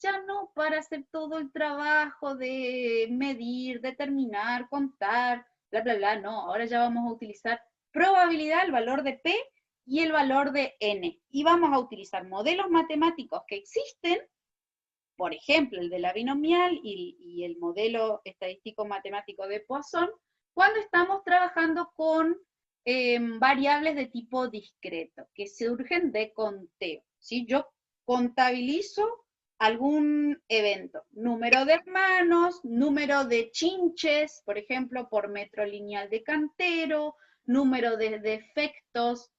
ya no para hacer todo el trabajo de medir, determinar, contar, bla, bla, bla, no. Ahora ya vamos a utilizar probabilidad, el valor de P y el valor de N. Y vamos a utilizar modelos matemáticos que existen, por ejemplo, el de la binomial y el modelo estadístico-matemático de Poisson, cuando estamos trabajando con variables de tipo discreto, que surgen de conteo, ¿sí? Yo contabilizo algún evento, número de hermanos, número de chinches, por ejemplo, por metro lineal de cantero, número de defectos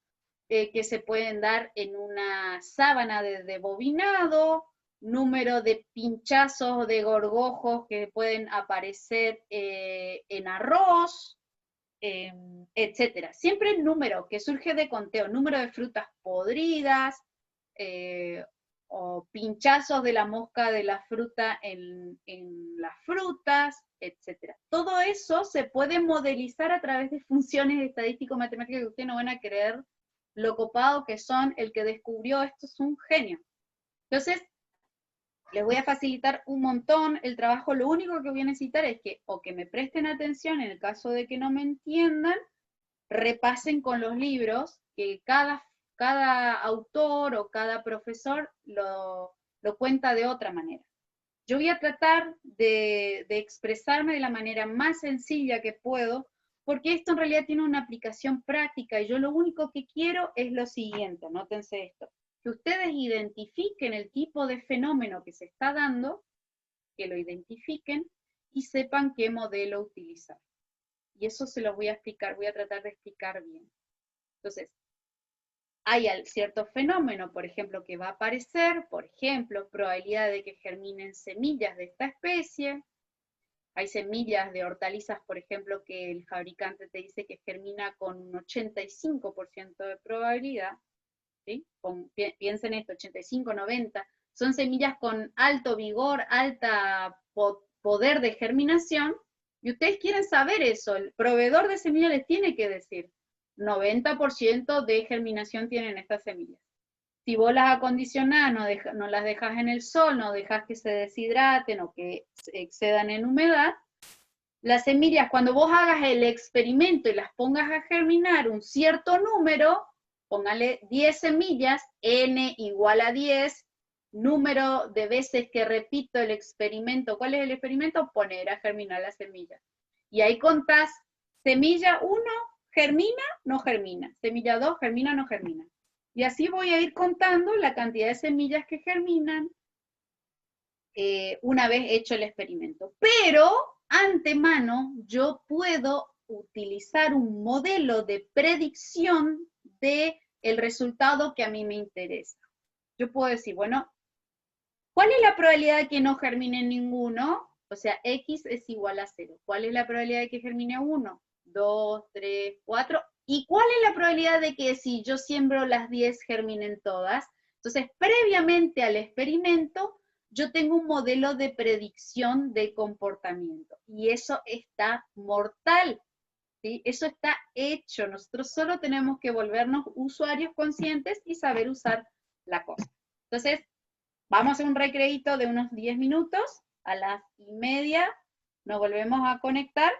que se pueden dar en una sábana de bobinado, número de pinchazos o de gorgojos que pueden aparecer en arroz, etcétera. Siempre el número que surge de conteo, número de frutas podridas, o pinchazos de la mosca de la fruta en las frutas, etcétera. Todo eso se puede modelizar a través de funciones estadístico-matemáticas que ustedes no van a creer lo copado que son. El que descubrió esto es un genio. Entonces, les voy a facilitar un montón el trabajo. Lo único que voy a necesitar es que, o que me presten atención en el caso de que no me entiendan, repasen con los libros, que cada autor o cada profesor lo cuenta de otra manera. Yo voy a tratar de expresarme de la manera más sencilla que puedo, porque esto en realidad tiene una aplicación práctica, y yo lo único que quiero es lo siguiente, anótense esto: que ustedes identifiquen el tipo de fenómeno que se está dando, que lo identifiquen y sepan qué modelo utilizar. Y eso se los voy a explicar, voy a tratar de explicar bien. Entonces, hay cierto fenómeno, por ejemplo, que va a aparecer, por ejemplo, probabilidad de que germinen semillas de esta especie. Hay semillas de hortalizas, por ejemplo, que el fabricante te dice que germina con un 85% de probabilidad. ¿Sí? Piensen esto, 85, 90. Son semillas con alto vigor, alta poder de germinación, y ustedes quieren saber eso. El proveedor de semillas les tiene que decir, 90% de germinación tienen estas semillas. Si vos las acondicionás, no las dejas en el sol, no dejas que se deshidraten o que se excedan en humedad, las semillas, cuando vos hagas el experimento y las pongas a germinar un cierto número, póngale 10 semillas, n igual a 10, número de veces que repito el experimento. ¿Cuál es el experimento? Poner a germinar las semillas. Y ahí contás, semilla 1, germina, no germina. Semilla 2, germina, no germina. Y así voy a ir contando la cantidad de semillas que germinan una vez hecho el experimento. Pero, antemano, yo puedo utilizar un modelo de predicción del resultado que a mí me interesa. Yo puedo decir, bueno, ¿cuál es la probabilidad de que no germine ninguno? O sea, X es igual a 0. ¿Cuál es la probabilidad de que germine 1? 2, 3, 4. ¿Y cuál es la probabilidad de que si yo siembro las 10 germinen todas? Entonces, previamente al experimento, yo tengo un modelo de predicción de comportamiento. Y eso está mortal. ¿Sí? Eso está hecho. Nosotros solo tenemos que volvernos usuarios conscientes y saber usar la cosa. Entonces, vamos a hacer un recreíto de unos 10 minutos. A las 1:30 nos volvemos a conectar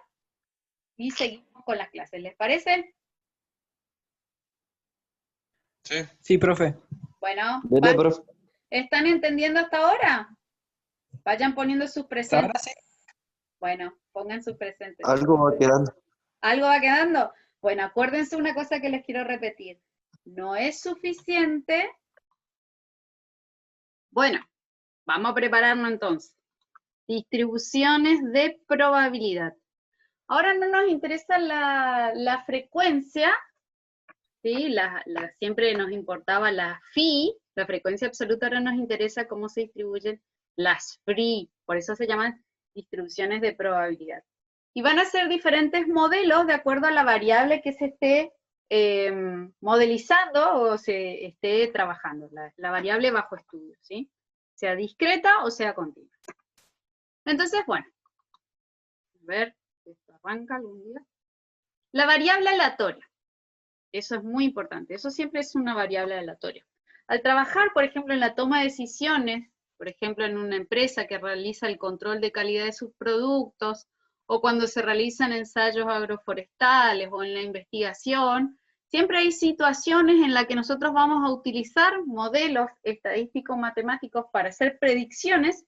y seguimos con las clases. ¿Les parece? Sí. Sí, profe. Bueno, Dele, profe. ¿están entendiendo hasta ahora? Vayan poniendo sus presentes. Ahora sí. Bueno, pongan sus presentes. Algo va quedando. ¿Algo va quedando? Bueno, acuérdense una cosa que les quiero repetir. No es suficiente. Bueno, vamos a prepararnos entonces. Distribuciones de probabilidad. Ahora no nos interesa la frecuencia, ¿sí? Siempre nos importaba la phi, la frecuencia absoluta. Ahora nos interesa cómo se distribuyen las free, por eso se llaman distribuciones de probabilidad. Y van a ser diferentes modelos de acuerdo a la variable que se esté modelizando o se esté trabajando, la variable bajo estudio, ¿sí? Sea discreta o sea continua. Entonces, bueno, a ver, esto arranca algún día. La variable aleatoria, eso es muy importante, eso siempre es una variable aleatoria. Al trabajar, por ejemplo, en la toma de decisiones, por ejemplo, en una empresa que realiza el control de calidad de sus productos, o cuando se realizan ensayos agroforestales o en la investigación, siempre hay situaciones en las que nosotros vamos a utilizar modelos estadísticos matemáticos para hacer predicciones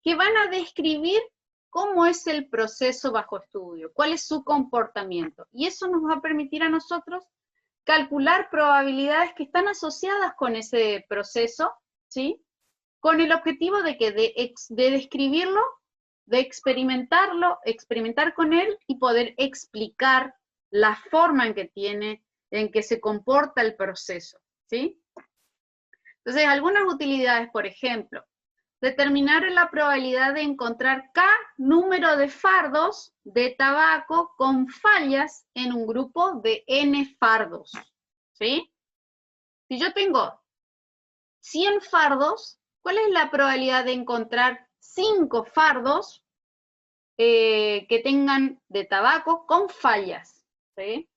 que van a describir cómo es el proceso bajo estudio, cuál es su comportamiento. Y eso nos va a permitir a nosotros calcular probabilidades que están asociadas con ese proceso, ¿sí? Con el objetivo de describirlo, de experimentar con él y poder explicar la forma en que se comporta el proceso, ¿sí? Entonces, algunas utilidades, por ejemplo, determinar la probabilidad de encontrar K número de fardos de tabaco con fallas en un grupo de N fardos, ¿sí? Si yo tengo 100 fardos, ¿cuál es la probabilidad de encontrar 5 fardos que tengan de tabaco con fallas? ¿Sí?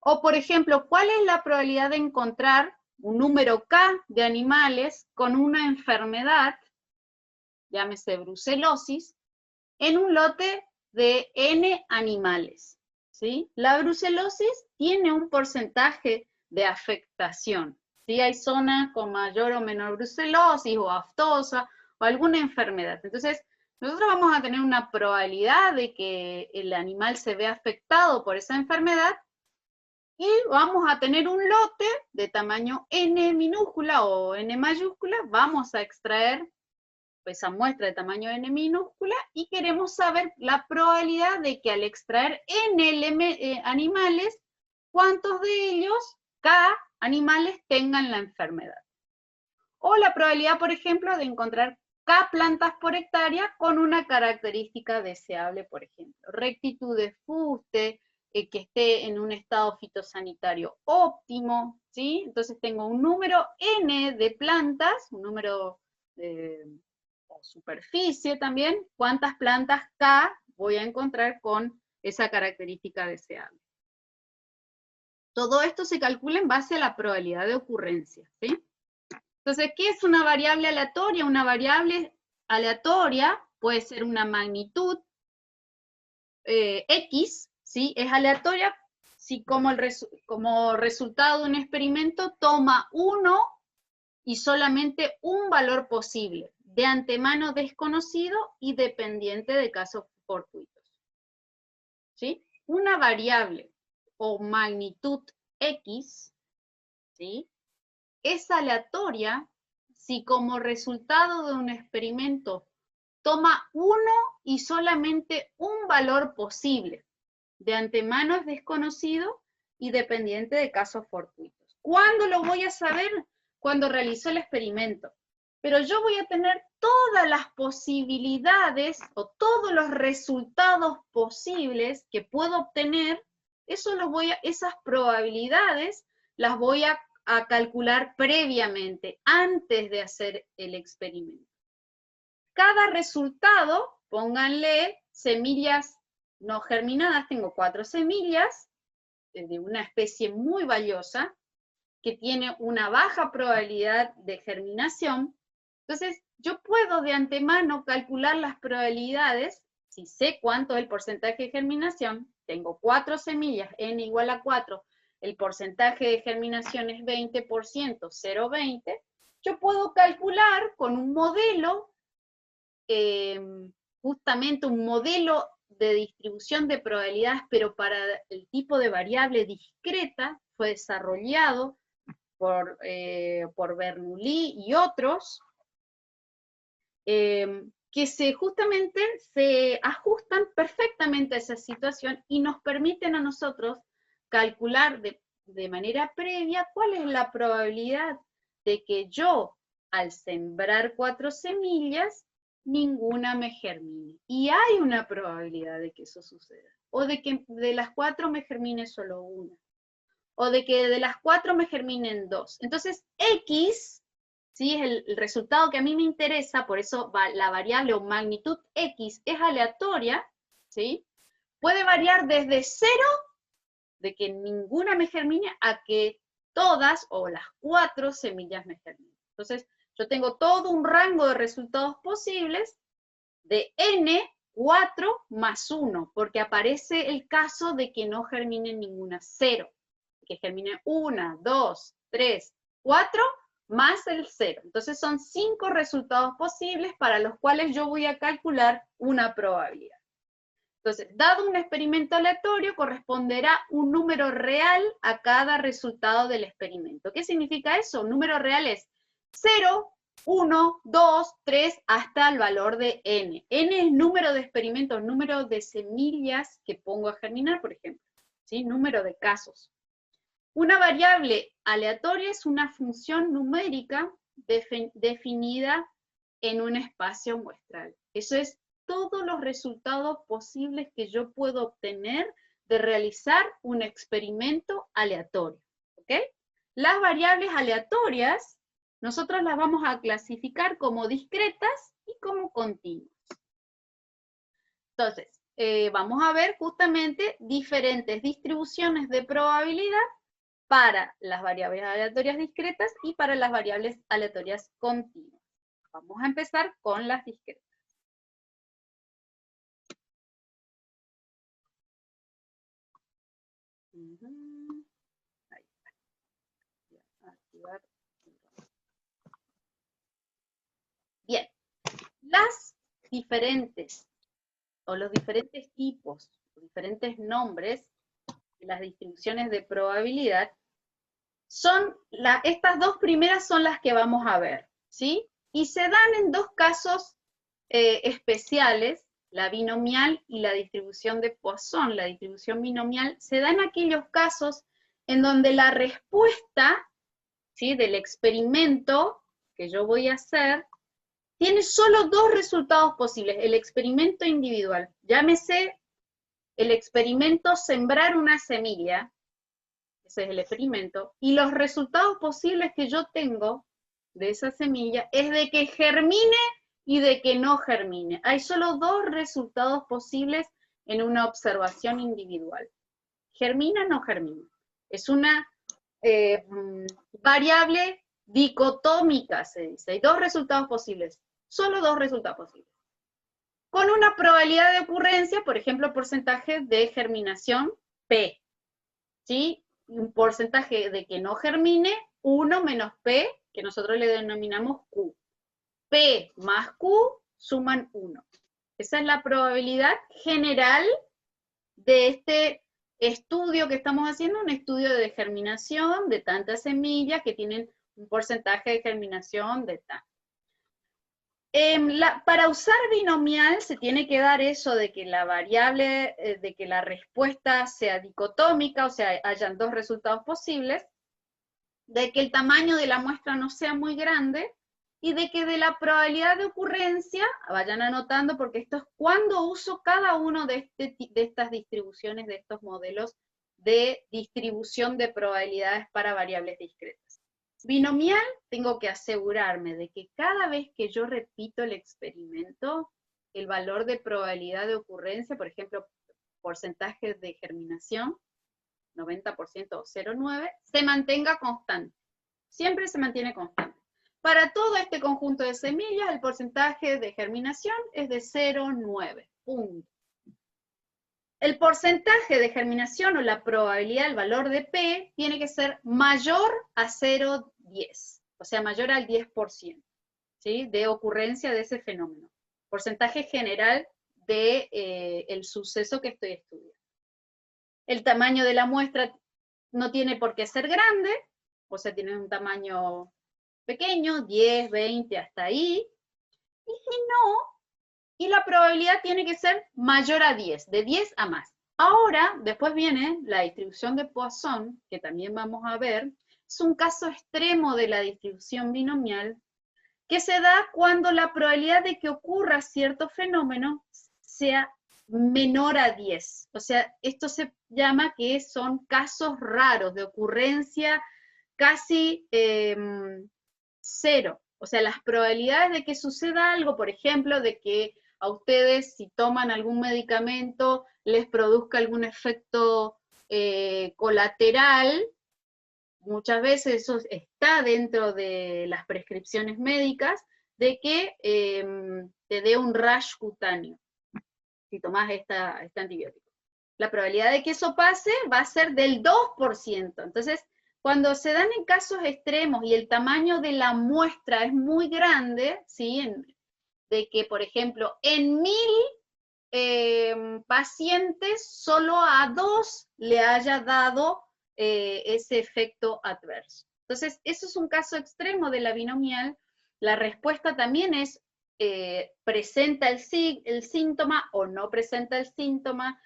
O, por ejemplo, ¿cuál es la probabilidad de encontrar un número K de animales con una enfermedad, llámese brucelosis, en un lote de N animales? ¿Sí? La brucelosis tiene un porcentaje de afectación. ¿Sí? Hay zonas con mayor o menor brucelosis o aftosa o alguna enfermedad. Entonces, nosotros vamos a tener una probabilidad de que el animal se vea afectado por esa enfermedad y vamos a tener un lote de tamaño N minúscula o N mayúscula. Vamos a extraer esa muestra de tamaño n minúscula, y queremos saber la probabilidad de que al extraer n animales, cuántos de ellos, K animales, tengan la enfermedad. O la probabilidad, por ejemplo, de encontrar K plantas por hectárea con una característica deseable, por ejemplo, rectitud de fuste, que esté en un estado fitosanitario óptimo, ¿sí? Entonces tengo un número n de plantas, un número o superficie también, cuántas plantas K voy a encontrar con esa característica deseable. Todo esto se calcula en base a la probabilidad de ocurrencia, ¿sí? Entonces, ¿qué es una variable aleatoria? Una variable aleatoria puede ser una magnitud X, ¿sí? Es aleatoria si como resultado de un experimento toma uno y solamente un valor posible, de antemano desconocido y dependiente de casos fortuitos, ¿sí? Una variable o magnitud X, ¿sí? Es aleatoria si como resultado de un experimento toma uno y solamente un valor posible, de antemano es desconocido y dependiente de casos fortuitos. ¿Cuándo lo voy a saber? Cuando realizo el experimento. Pero yo voy a tener todas las posibilidades o todos los resultados posibles que puedo obtener, esas probabilidades las voy a calcular previamente, antes de hacer el experimento. Cada resultado, pónganle semillas no germinadas, tengo 4 semillas de una especie muy valiosa, que tiene una baja probabilidad de germinación. Entonces, yo puedo de antemano calcular las probabilidades, si sé cuánto es el porcentaje de germinación, tengo 4 semillas, n igual a 4, el porcentaje de germinación es 20%, 0,20, yo puedo calcular con un modelo, justamente un modelo de distribución de probabilidades, pero para el tipo de variable discreta, fue desarrollado por Bernoulli y otros, que justamente se ajustan perfectamente a esa situación y nos permiten a nosotros calcular de manera previa cuál es la probabilidad de que yo, al sembrar 4 semillas, ninguna me germine. Y hay una probabilidad de que eso suceda. O de que de las 4 me germine solo una. O de que de las 4 me germinen 2. Entonces, X, ¿sí? Es el resultado que a mí me interesa, por eso la variable o magnitud X es aleatoria, ¿sí? Puede variar desde 0, de que ninguna me germine, a que todas o las 4 semillas me germinen. Entonces, yo tengo todo un rango de resultados posibles de n, 4 más 1, porque aparece el caso de que no germine ninguna 0, que germine 1, 2, 3, 4, más el 0. Entonces son 5 resultados posibles para los cuales yo voy a calcular una probabilidad. Entonces, dado un experimento aleatorio, corresponderá un número real a cada resultado del experimento. ¿Qué significa eso? Un número real es 0, 1, 2, 3, hasta el valor de n. N es número de experimentos, número de semillas que pongo a germinar, por ejemplo, ¿sí? Número de casos. Una variable aleatoria es una función numérica definida en un espacio muestral. Eso es todos los resultados posibles que yo puedo obtener de realizar un experimento aleatorio, ¿ok? Las variables aleatorias, nosotros las vamos a clasificar como discretas y como continuas. Entonces, vamos a ver justamente diferentes distribuciones de probabilidad para las variables aleatorias discretas y para las variables aleatorias continuas. Vamos a empezar con las discretas. Ahí está. Voy a activar. Bien, las diferentes, o los diferentes tipos, los diferentes nombres de las distribuciones de probabilidad, estas dos primeras son las que vamos a ver, ¿sí? Y se dan en dos casos especiales, la binomial y la distribución de Poisson. La distribución binomial se da en aquellos casos en donde la respuesta, ¿sí?, del experimento que yo voy a hacer tiene solo dos resultados posibles. El experimento individual, llámese el experimento sembrar una semilla, ese es el experimento, y los resultados posibles que yo tengo de esa semilla es de que germine y de que no germine. Hay solo dos resultados posibles en una observación individual. ¿Germina o no germina? Es una variable dicotómica, se dice. Hay dos resultados posibles, solo dos resultados posibles. Con una probabilidad de ocurrencia, por ejemplo, porcentaje de germinación, P. ¿Sí? Un porcentaje de que no germine, 1 menos P, que nosotros le denominamos Q. P más Q suman 1. Esa es la probabilidad general de este estudio que estamos haciendo, un estudio de germinación de tantas semillas que tienen un porcentaje de germinación de tanto. Para usar binomial se tiene que dar eso de que la variable, de que la respuesta sea dicotómica, o sea, hayan dos resultados posibles, de que el tamaño de la muestra no sea muy grande, y de que de la probabilidad de ocurrencia, vayan anotando porque esto es cuando uso cada uno de estas distribuciones, de estos modelos de distribución de probabilidades para variables discretas. Binomial, tengo que asegurarme de que cada vez que yo repito el experimento, el valor de probabilidad de ocurrencia, por ejemplo, porcentaje de germinación, 90% o 0,9, se mantenga constante. Siempre se mantiene constante. Para todo este conjunto de semillas, el porcentaje de germinación es de 0,9. Punto. El porcentaje de germinación o la probabilidad, el valor de P, tiene que ser mayor a 0,10, o sea, mayor al 10%, ¿sí?, de ocurrencia de ese fenómeno. Porcentaje general de, el suceso que estoy estudiando. El tamaño de la muestra no tiene por qué ser grande, o sea, tiene un tamaño pequeño, 10, 20, hasta ahí, y si no, y la probabilidad tiene que ser mayor a 10, de 10 a más. Ahora, después viene la distribución de Poisson, que también vamos a ver, es un caso extremo de la distribución binomial, que se da cuando la probabilidad de que ocurra cierto fenómeno sea menor a 10. O sea, esto se llama que son casos raros de ocurrencia casi cero. O sea, las probabilidades de que suceda algo, por ejemplo, de que a ustedes, si toman algún medicamento, les produzca algún efecto colateral, muchas veces eso está dentro de las prescripciones médicas, de que te dé un rash cutáneo, si tomás este antibiótico. La probabilidad de que eso pase va a ser del 2%. Entonces, cuando se dan en casos extremos y el tamaño de la muestra es muy grande, ¿sí?, de que, por ejemplo, en 1000 pacientes, solo a 2 le haya dado ese efecto adverso. Entonces, eso es un caso extremo de la binomial. La respuesta también es, presenta el síntoma o no presenta el síntoma.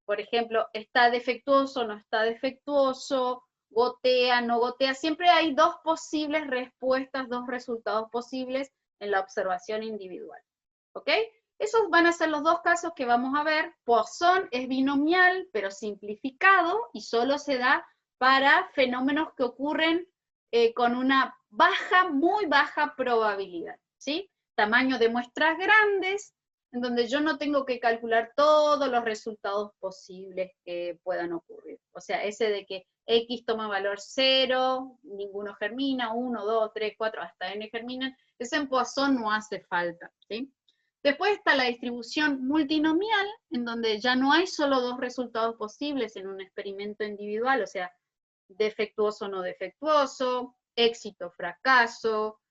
Por ejemplo, está defectuoso, no está defectuoso, gotea, no gotea. Siempre hay dos posibles respuestas, dos resultados posibles en la observación individual. ¿Ok? Esos van a ser los dos casos que vamos a ver. Poisson es binomial, pero simplificado, y solo se da para fenómenos que ocurren con una baja, muy baja probabilidad, ¿sí? Tamaño de muestras grandes, en donde yo no tengo que calcular todos los resultados posibles que puedan ocurrir. O sea, ese de que X toma valor 0, ninguno germina, 1, 2, 3, 4, hasta N germinan, ese en Poisson no hace falta, ¿sí? Después está la distribución multinomial, en donde ya no hay solo dos resultados posibles en un experimento individual, o sea, defectuoso o no defectuoso, éxito, fracaso,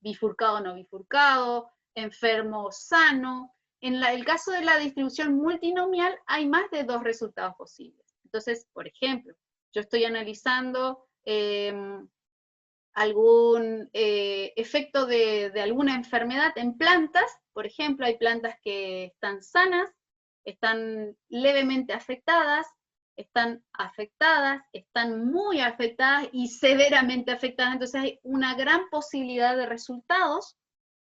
bifurcado o no bifurcado, enfermo o sano. En el caso de la distribución multinomial hay más de dos resultados posibles. Entonces, por ejemplo, yo estoy analizando algún efecto de alguna enfermedad en plantas. Por ejemplo, hay plantas que están sanas, están levemente afectadas, están muy afectadas y severamente afectadas. Entonces hay una gran posibilidad de resultados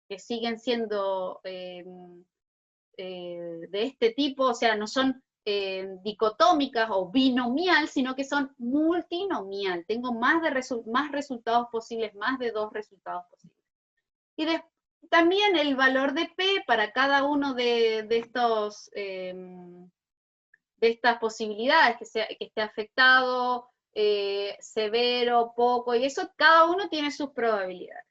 que siguen siendo de este tipo, o sea, no son dicotómicas o binomial, sino que son multinomial. Tengo más resultados posibles, más de 2 resultados posibles. Y también el valor de P para cada uno de estos de estas posibilidades, que esté afectado, severo, poco, y eso cada uno tiene sus probabilidades.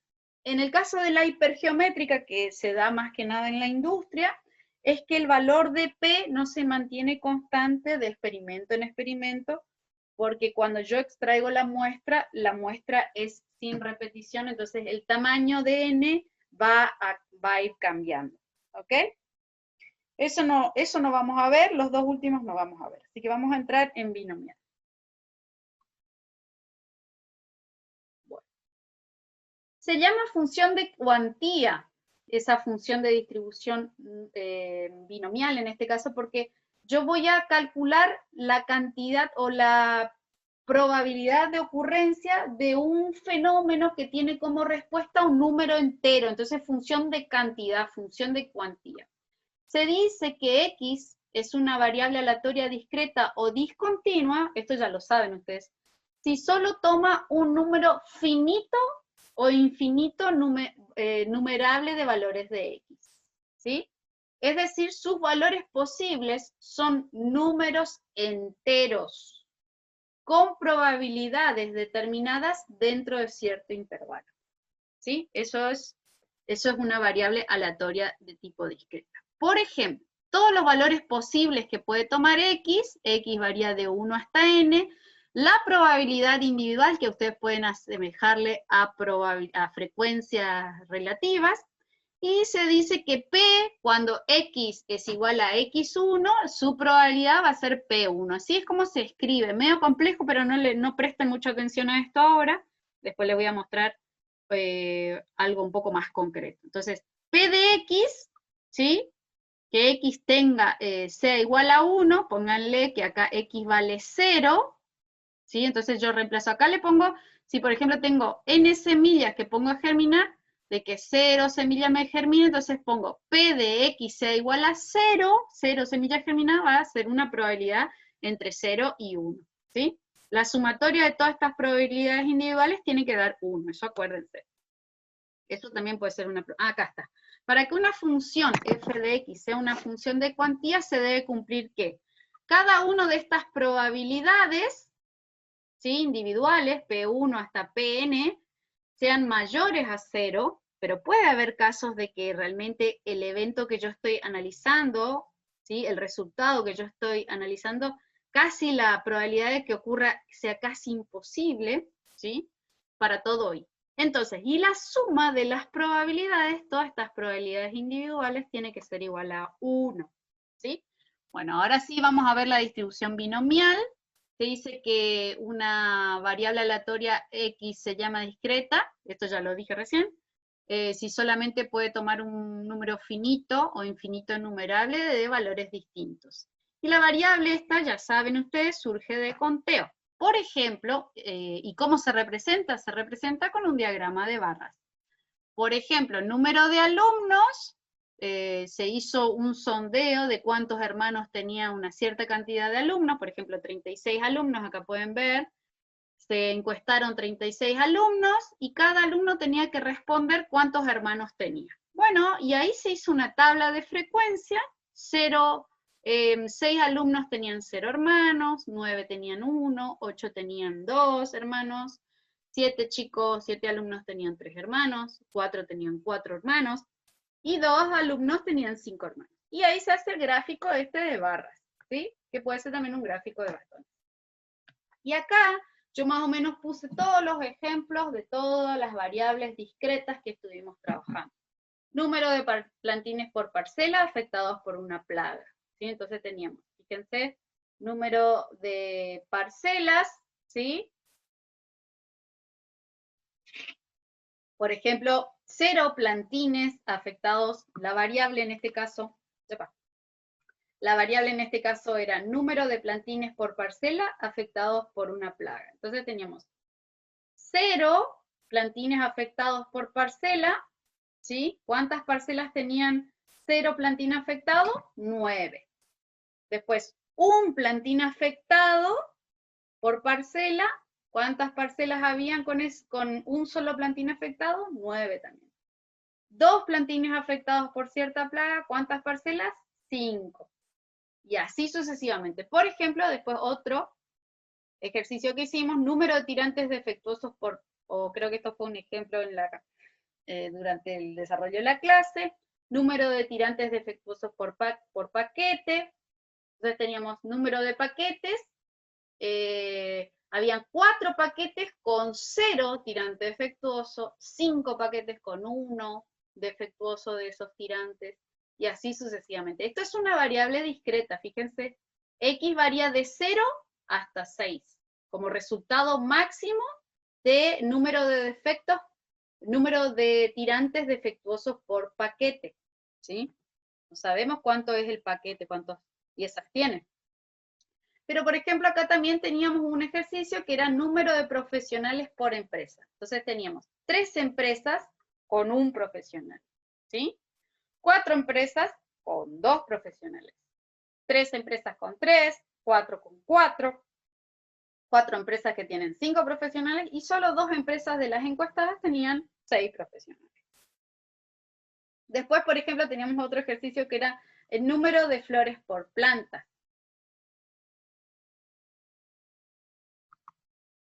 En el caso de la hipergeométrica, que se da más que nada en la industria, es que el valor de P no se mantiene constante de experimento en experimento, porque cuando yo extraigo la muestra es sin repetición, entonces el tamaño de N va a ir cambiando, ¿ok? Eso no vamos a ver, los 2 últimos no vamos a ver, así que vamos a entrar en binomial. Bueno. Se llama función de cuantía, esa función de distribución binomial en este caso, porque yo voy a calcular la cantidad o la probabilidad de ocurrencia de un fenómeno que tiene como respuesta un número entero, entonces función de cantidad, función de cuantía. Se dice que X es una variable aleatoria discreta o discontinua, esto ya lo saben ustedes, si solo toma un número finito o infinito numerable de valores de X, ¿sí? Es decir, sus valores posibles son números enteros, con probabilidades determinadas dentro de cierto intervalo, ¿sí? Eso es una variable aleatoria de tipo discreta. Por ejemplo, todos los valores posibles que puede tomar X varía de 1 hasta N, la probabilidad individual, que ustedes pueden asemejarle a frecuencias relativas, y se dice que P, cuando X es igual a X1, su probabilidad va a ser P1. Así es como se escribe, medio complejo, pero no presten mucha atención a esto ahora, después les voy a mostrar algo un poco más concreto. Entonces, P de X, ¿sí? Que X sea igual a 1, pónganle que acá X vale 0, ¿sí? Entonces yo reemplazo acá, le pongo, si por ejemplo tengo N semillas que pongo a germinar, de que 0 semillas me germina, entonces pongo P de X sea igual a 0, 0 semillas germinadas va a ser una probabilidad entre 0 y 1, ¿sí? La sumatoria de todas estas probabilidades individuales tiene que dar 1, eso acuérdense. Eso también puede ser una... acá está. Para que una función f de x sea una función de cuantía, se debe cumplir que cada una de estas probabilidades, ¿sí? Individuales, P1 hasta Pn, sean mayores a 0, pero puede haber casos de que realmente el evento que yo estoy analizando, ¿sí? El resultado que yo estoy analizando, casi la probabilidad de que ocurra sea casi imposible, ¿sí? Para todo y. Entonces, y la suma de las probabilidades, todas estas probabilidades individuales, tiene que ser igual a 1, ¿sí? Bueno, ahora sí vamos a ver la distribución binomial. Se dice que una variable aleatoria X se llama discreta, esto ya lo dije recién, si solamente puede tomar un número finito o infinito numerable de valores distintos. Y la variable esta, ya saben ustedes, surge de conteo. Por ejemplo, ¿y cómo se representa? Se representa con un diagrama de barras. Por ejemplo, el número de alumnos, se hizo un sondeo de cuántos hermanos tenía una cierta cantidad de alumnos, por ejemplo, 36 alumnos, acá pueden ver, se encuestaron 36 alumnos y cada alumno tenía que responder cuántos hermanos tenía. Bueno, y ahí se hizo una tabla de frecuencia, 6 alumnos tenían 0 hermanos, 9 tenían 1, 8 tenían 2 hermanos, 7 alumnos tenían 3 hermanos, 4 tenían 4 hermanos, y 2 alumnos tenían 5 hermanos. Y ahí se hace el gráfico este de barras, ¿sí? Que puede ser también un gráfico de bastones. Y acá yo más o menos puse todos los ejemplos de todas las variables discretas que estuvimos trabajando. Número de plantines por parcela afectados por una plaga, ¿sí? Entonces teníamos, fíjense, número de parcelas, ¿sí? Por ejemplo, 0 plantines afectados, la variable en este caso, era número de plantines por parcela afectados por una plaga. Entonces teníamos 0 plantines afectados por parcela, ¿sí? ¿Cuántas parcelas tenían 0 plantín afectado? 9. Después, 1 plantín afectado por parcela. ¿Cuántas parcelas habían con un solo plantín afectado? 9 también. 2 plantines afectados por cierta plaga. ¿Cuántas parcelas? 5. Y así sucesivamente. Por ejemplo, después otro ejercicio que hicimos, número de tirantes defectuosos o creo que esto fue un ejemplo durante el desarrollo de la clase, número de tirantes defectuosos por paquete. Entonces teníamos número de paquetes, habían 4 paquetes con 0 tirante defectuoso, 5 paquetes con 1 defectuoso de esos tirantes, y así sucesivamente. Esto es una variable discreta, fíjense, X varía de 0 hasta 6, como resultado máximo de número de defectos, número de tirantes defectuosos por paquete, ¿sí? No sabemos cuánto es el paquete, cuántas piezas tiene. Pero, por ejemplo, acá también teníamos un ejercicio que era número de profesionales por empresa. Entonces teníamos 3 empresas con 1 profesional, ¿sí? 4 empresas con 2 profesionales. 3 empresas con 3, 4 con 4. 4 empresas que tienen 5 profesionales y solo 2 empresas de las encuestadas tenían 6 profesionales. Después, por ejemplo, teníamos otro ejercicio que era el número de flores por planta.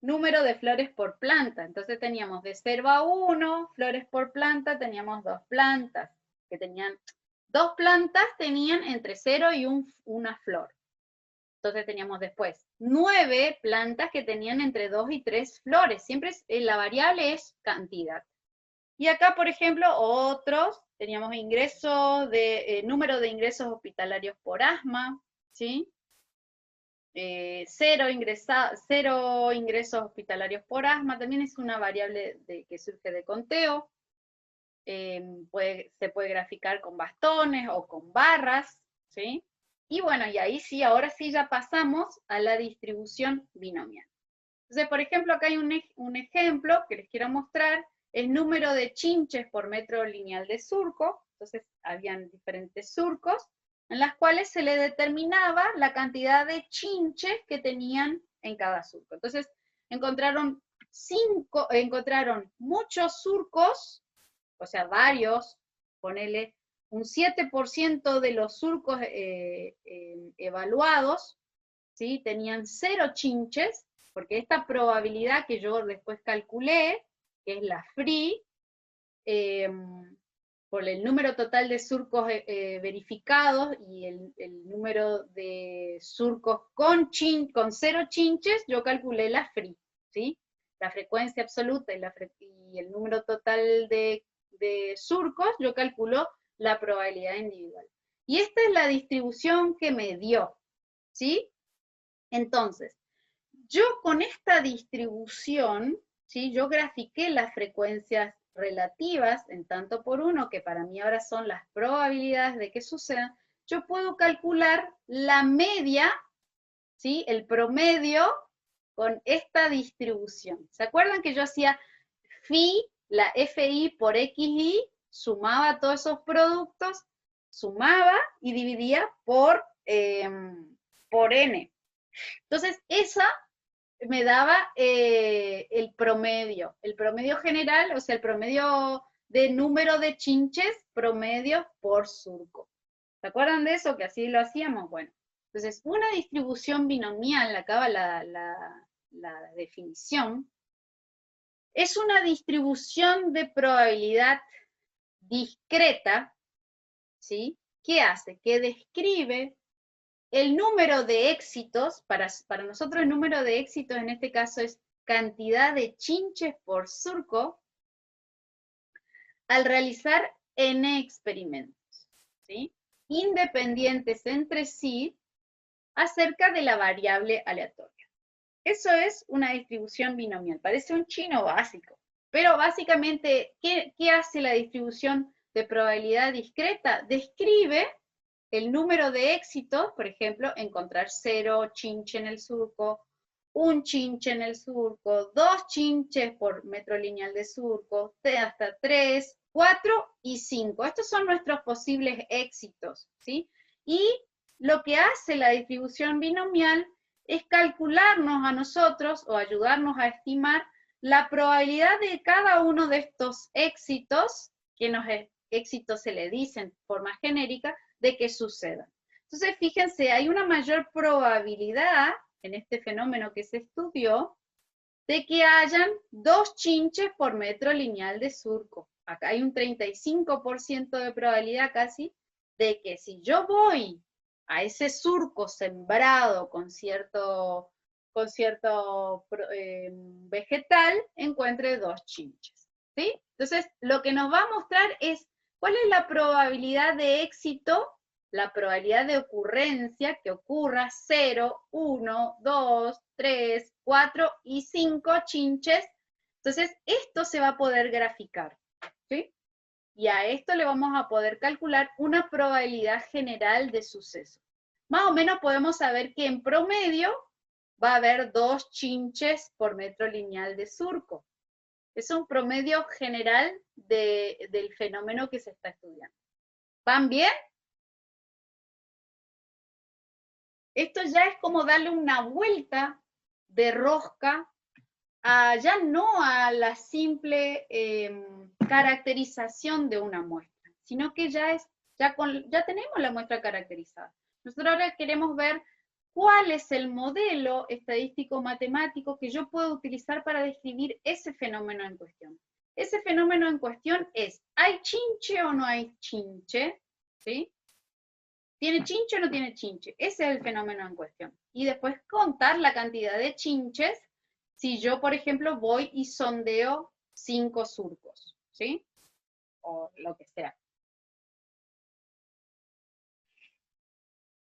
Número de flores por planta. Entonces teníamos de 0 a 1 flores por planta, teníamos 2 plantas, que tenían 2 plantas tenían entre 0 y 1 flor. Entonces teníamos después 9 plantas que tenían entre 2 y 3 flores. Siempre la variable es cantidad. Y acá, por ejemplo, teníamos número de ingresos hospitalarios por asma, ¿sí? 0 ingresos hospitalarios por asma, también es una variable que surge de conteo. Se puede graficar con bastones o con barras, ¿sí? Y bueno, y ahí sí, ahora sí ya pasamos a la distribución binomial. Entonces, por ejemplo, acá hay un ejemplo que les quiero mostrar, el número de chinches por metro lineal de surco. Entonces, habían diferentes surcos, en las cuales se le determinaba la cantidad de chinches que tenían en cada surco. Entonces, encontraron muchos surcos, o sea, varios, ponele un 7% de los surcos evaluados, ¿sí? Tenían 0 chinches, porque esta probabilidad que yo después calculé, que es la free, por el número total de surcos verificados y el número de surcos con 0 chinches, yo calculé la free, ¿sí? La frecuencia absoluta y el número total de surcos, yo calculo la probabilidad individual. Y esta es la distribución que me dio, ¿sí? Entonces, yo con esta distribución, ¿sí? Yo grafiqué las frecuencias relativas en tanto por uno, que para mí ahora son las probabilidades de que sucedan. Yo puedo calcular la media, ¿sí? El promedio con esta distribución. ¿Se acuerdan que yo hacía phi, la FI por XI, sumaba todos esos productos, sumaba y dividía por N? Entonces, esa me daba el promedio general, o sea, el promedio de número de chinches promedio por surco. ¿Se acuerdan de eso? Que así lo hacíamos. Bueno, entonces, una distribución binomial, acá va la definición, es una distribución de probabilidad discreta, ¿sí? ¿Qué hace? Que describe el número de éxitos, para nosotros el número de éxitos en este caso es cantidad de chinches por surco, al realizar n experimentos, ¿sí? Independientes entre sí, acerca de la variable aleatoria. Eso es una distribución binomial, parece un chino básico, Pero básicamente, ¿qué hace la distribución de probabilidad discreta? Describe el número de éxitos, por ejemplo, encontrar 0 chinche en el surco, 1 chinche en el surco, 2 chinches por metro lineal de surco, hasta 3, 4 y 5. Estos son nuestros posibles éxitos, ¿sí? Y lo que hace la distribución binomial es calcularnos a nosotros o ayudarnos a estimar la probabilidad de cada uno de estos éxitos, que los éxitos se le dicen en forma genérica, de que sucedan. Entonces, fíjense, hay una mayor probabilidad en este fenómeno que se estudió de que hayan 2 chinches por metro lineal de surco. Acá hay un 35% de probabilidad casi de que si yo voy a ese surco sembrado con cierto vegetal, encuentre 2 chinches, ¿sí? Entonces, lo que nos va a mostrar es cuál es la probabilidad de éxito, la probabilidad de ocurrencia, que ocurra 0, 1, 2, 3, 4 y 5 chinches. Entonces, esto se va a poder graficar, ¿sí? Y a esto le vamos a poder calcular una probabilidad general de suceso. Más o menos podemos saber que en promedio va a haber 2 chinches por metro lineal de surco. Es un promedio general del fenómeno que se está estudiando. ¿Van bien? Esto ya es como darle una vuelta de rosca, ya no a la simple caracterización de una muestra, sino que ya tenemos la muestra caracterizada. Nosotros ahora queremos ver cuál es el modelo estadístico matemático que yo puedo utilizar para describir ese fenómeno en cuestión. Ese fenómeno en cuestión es, ¿hay chinche o no hay chinche? ¿Sí? ¿Tiene chinche o no tiene chinche? Ese es el fenómeno en cuestión. Y después contar la cantidad de chinches si yo, por ejemplo, voy y sondeo 5 surcos, ¿sí? O lo que sea.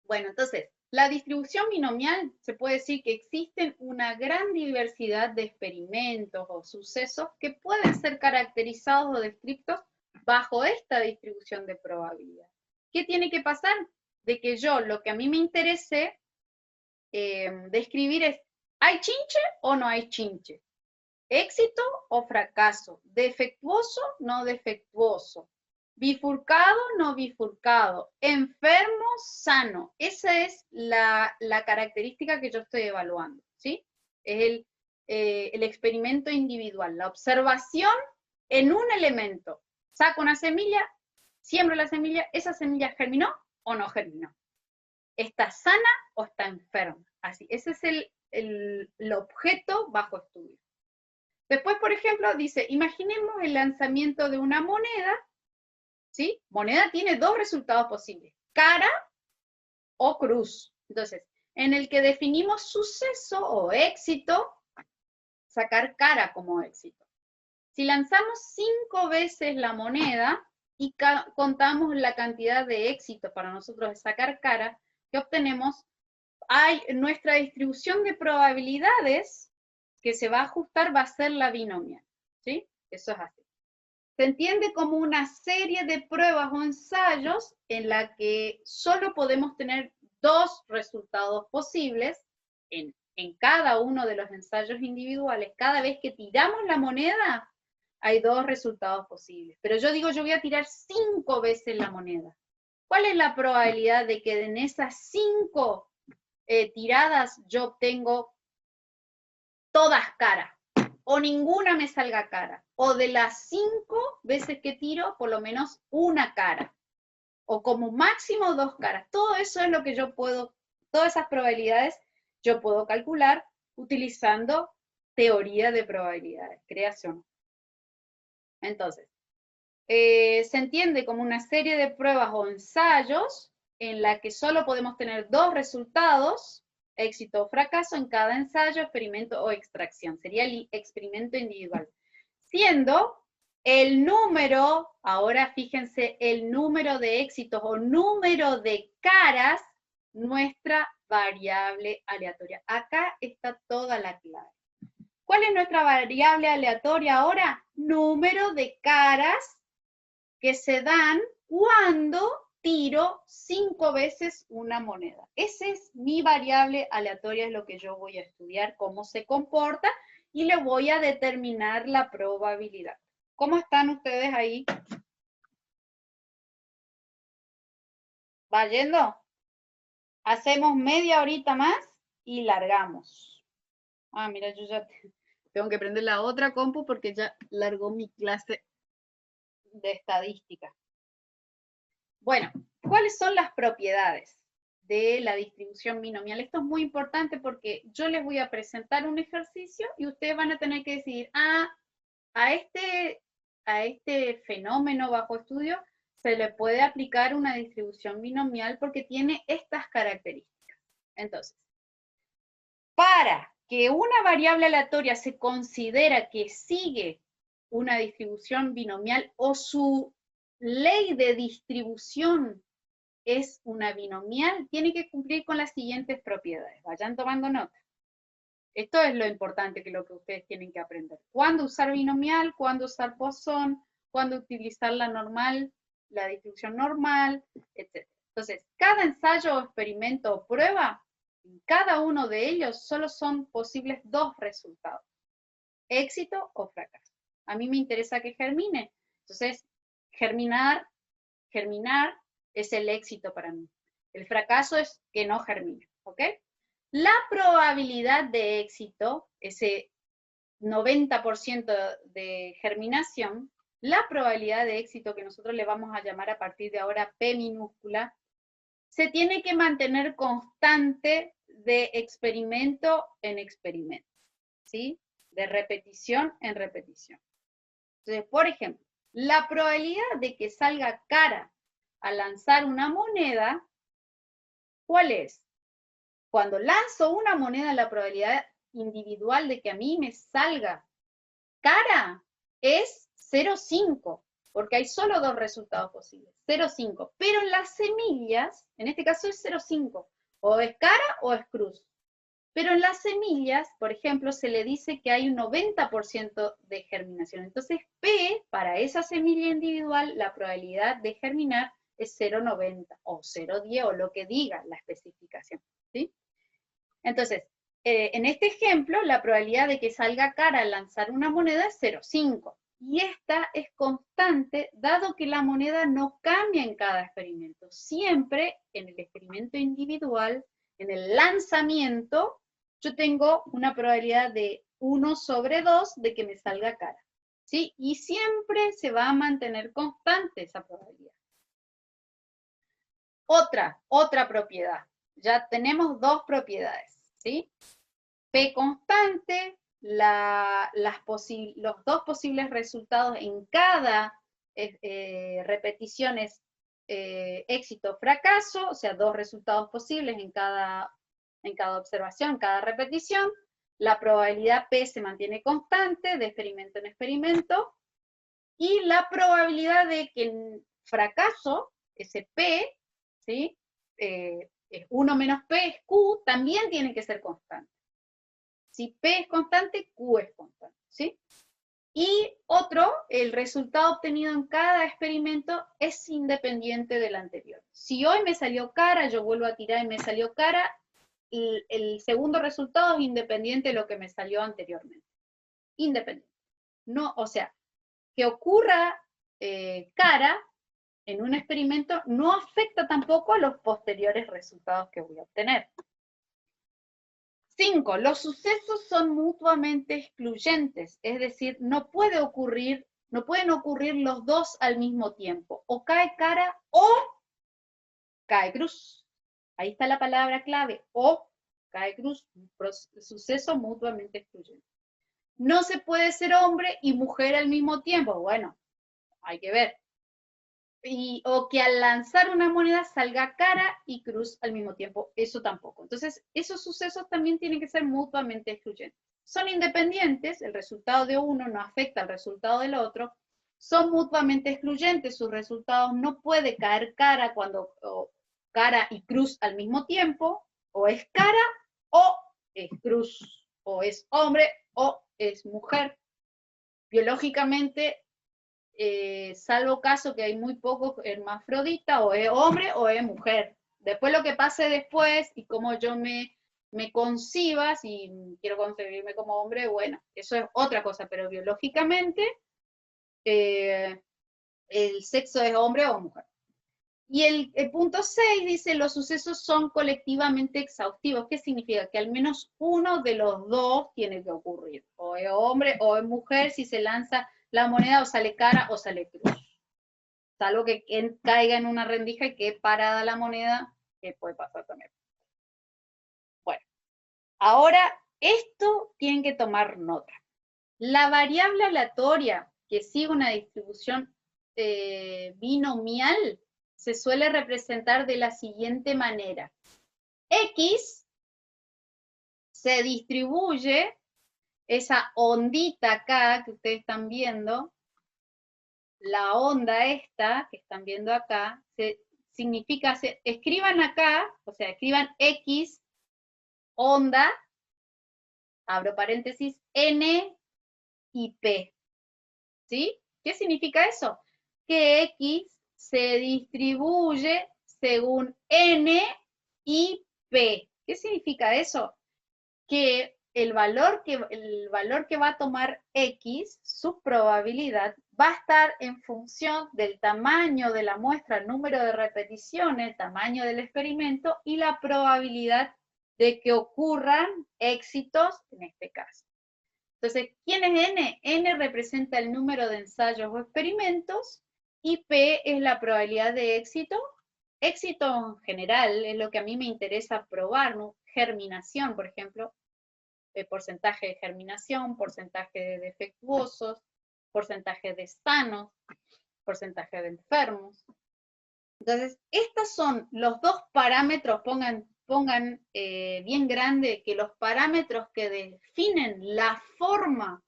Bueno, entonces, la distribución binomial, se puede decir que existen una gran diversidad de experimentos o sucesos que pueden ser caracterizados o descritos bajo esta distribución de probabilidad. ¿Qué tiene que pasar? De que yo, lo que a mí me interese describir es, ¿hay chinche o no hay chinche? ¿Éxito o fracaso? ¿Defectuoso o no defectuoso? ¿Bifurcado o no bifurcado? ¿Enfermo, sano? Esa es la característica que yo estoy evaluando, ¿sí? Es el experimento individual, la observación en un elemento. Saco una semilla, siembro la semilla, ¿esa semilla germinó o no germinó? ¿Está sana o está enferma? Así, ese es el objeto bajo estudio. Después, por ejemplo, dice, imaginemos el lanzamiento de una moneda, ¿sí? Moneda tiene 2 resultados posibles, cara o cruz. Entonces, en el que definimos suceso o éxito, sacar cara como éxito. Si lanzamos 5 veces la moneda y contamos la cantidad de éxito para nosotros de sacar cara, ¿qué obtenemos? Hay nuestra distribución de probabilidades que se va a ajustar, va a ser la binomial, ¿sí? Eso es así. Se entiende como una serie de pruebas o ensayos en la que solo podemos tener 2 resultados posibles en cada uno de los ensayos individuales. Cada vez que tiramos la moneda, hay 2 resultados posibles. Pero yo digo, yo voy a tirar 5 veces la moneda. ¿Cuál es la probabilidad de que en esas 5 tiradas yo obtengo todas cara? O ninguna me salga cara. O de las 5 veces que tiro, por lo menos una cara. O como máximo 2 caras. Todo eso es lo que yo puedo, todas esas probabilidades yo puedo calcular utilizando teoría de probabilidades, creación. Entonces, se entiende como una serie de pruebas o ensayos en la que solo podemos tener 2 resultados, éxito o fracaso en cada ensayo, experimento o extracción. Sería el experimento individual. Siendo el número, ahora fíjense, el número de éxitos o número de caras, nuestra variable aleatoria. Acá está toda la clave. ¿Cuál es nuestra variable aleatoria ahora? Número de caras que se dan cuando tiro 5 veces una moneda. Esa es mi variable aleatoria, es lo que yo voy a estudiar, cómo se comporta, y le voy a determinar la probabilidad. ¿Cómo están ustedes ahí? ¿Va yendo? Hacemos media horita más y largamos. Ah, mira, yo ya tengo que prender la otra compu porque ya largó mi clase de estadística. Bueno, ¿cuáles son las propiedades de la distribución binomial? Esto es muy importante porque yo les voy a presentar un ejercicio y ustedes van a tener que decidir, a este fenómeno bajo estudio se le puede aplicar una distribución binomial porque tiene estas características. Entonces, para que una variable aleatoria se considera que sigue una distribución binomial o su ley de distribución es una binomial, tiene que cumplir con las siguientes propiedades. Vayan tomando nota. Esto es lo importante que lo que ustedes tienen que aprender. ¿Cuándo usar binomial? ¿Cuándo usar Poisson? ¿Cuándo utilizar la normal, la distribución normal? Etc. Entonces, cada ensayo o experimento o prueba, en cada uno de ellos solo son posibles 2 resultados. Éxito o fracaso. A mí me interesa que germine. Entonces, germinar es el éxito para mí. El fracaso es que no germine, ¿ok? La probabilidad de éxito, ese 90% de germinación, la probabilidad de éxito que nosotros le vamos a llamar a partir de ahora P minúscula, se tiene que mantener constante de experimento en experimento, ¿sí? De repetición en repetición. Entonces, por ejemplo, la probabilidad de que salga cara a lanzar una moneda, ¿cuál es? Cuando lanzo una moneda, la probabilidad individual de que a mí me salga cara es 0,5, porque hay solo 2 resultados posibles, 0,5. Pero en las semillas, en este caso es 0,5, o es cara o es cruz. Pero en las semillas, por ejemplo, se le dice que hay un 90% de germinación. Entonces, P, para esa semilla individual, la probabilidad de germinar es 0,90 o 0,10 o lo que diga la especificación, ¿sí? Entonces, en este ejemplo, la probabilidad de que salga cara al lanzar una moneda es 0,5. Y esta es constante, dado que la moneda no cambia en cada experimento. Siempre en el experimento individual, en el lanzamiento, yo tengo una probabilidad de 1/2 de que me salga cara, ¿sí? Y siempre se va a mantener constante esa probabilidad. Otra propiedad. Ya tenemos 2 propiedades, ¿sí? P constante, los 2 posibles resultados en cada repetición es éxito o fracaso, o sea, 2 resultados posibles en cada observación, cada repetición. La probabilidad P se mantiene constante de experimento en experimento. Y la probabilidad de que en fracaso, ese P, ¿sí? 1 menos P es Q, también tiene que ser constante. Si P es constante, Q es constante, ¿sí? Y el resultado obtenido en cada experimento es independiente del anterior. Si hoy me salió cara, yo vuelvo a tirar y me salió cara, el segundo resultado es independiente de lo que me salió anteriormente. Independiente. No, o sea, que ocurra cara en un experimento no afecta tampoco a los posteriores resultados que voy a obtener. 5. Los sucesos son mutuamente excluyentes, es decir, no pueden ocurrir los 2 al mismo tiempo. O cae cara o cae cruz. Ahí está la palabra clave, o cae cruz, suceso mutuamente excluyente. No se puede ser hombre y mujer al mismo tiempo. Bueno, hay que ver. O que al lanzar una moneda salga cara y cruz al mismo tiempo. Eso tampoco. Entonces, esos sucesos también tienen que ser mutuamente excluyentes. Son independientes, el resultado de uno no afecta al resultado del otro. Son mutuamente excluyentes, sus resultados no puede caer cara cara y cruz al mismo tiempo. O es cara o es cruz. O es hombre o es mujer. Biológicamente, salvo caso que hay muy pocos hermafroditas, o es hombre o es mujer. Después lo que pase después y cómo yo me conciba, si quiero concebirme como hombre, bueno, eso es otra cosa, pero biológicamente el sexo es hombre o mujer. Y el punto 6 dice, los sucesos son colectivamente exhaustivos. ¿Qué significa? Que al menos uno de los dos tiene que ocurrir. O es hombre o es mujer, si se lanza la moneda o sale cara o sale cruz. Salvo que caiga en una rendija y quede parada la moneda, que puede pasar también. Bueno, ahora esto tienen que tomar nota. La variable aleatoria que sigue una distribución binomial se suele representar de la siguiente manera. X se distribuye, esa ondita acá que ustedes están viendo, la onda esta que están viendo acá, significa, escriban acá, o sea, escriban X, onda, abro paréntesis, N y P. ¿Sí? ¿Qué significa eso? Que X se distribuye según N y P. ¿Qué significa eso? Que el valor que va a tomar X, su probabilidad, va a estar en función del tamaño de la muestra, el número de repeticiones, el tamaño del experimento y la probabilidad de que ocurran éxitos en este caso. Entonces, ¿quién es N? N representa el número de ensayos o experimentos y P es la probabilidad de éxito. Éxito en general es lo que a mí me interesa probar, ¿no? Germinación, por ejemplo, porcentaje de germinación, porcentaje de defectuosos, porcentaje de sanos, porcentaje de enfermos. Entonces, estos son los dos parámetros, pongan bien grande, que los parámetros que definen la forma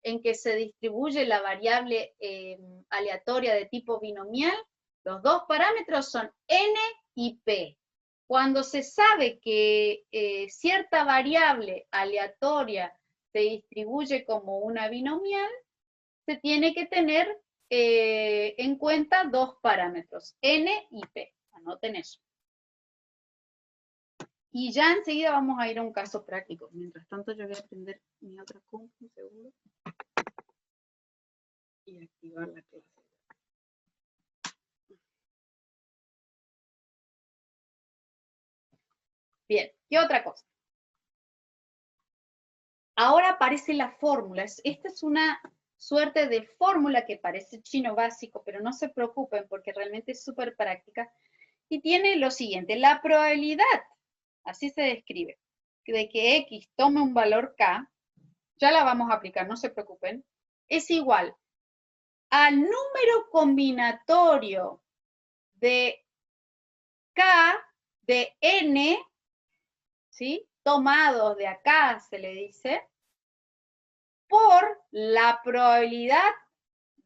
en que se distribuye la variable aleatoria de tipo binomial, los dos parámetros son N y P. Cuando se sabe que cierta variable aleatoria se distribuye como una binomial, se tiene que tener en cuenta dos parámetros, N y P. Anoten eso. Y ya enseguida vamos a ir a un caso práctico. Mientras tanto yo voy a prender mi otra compu, un segundo. Y activar la clase. Bien, ¿qué otra cosa? Ahora aparece la fórmula. Esta es una suerte de fórmula que parece chino básico, pero no se preocupen porque realmente es súper práctica. Y tiene lo siguiente, la probabilidad, así se describe, de que X tome un valor K, ya la vamos a aplicar, no se preocupen, es igual al número combinatorio de K de N, ¿sí? Tomados de acá, se le dice, por la probabilidad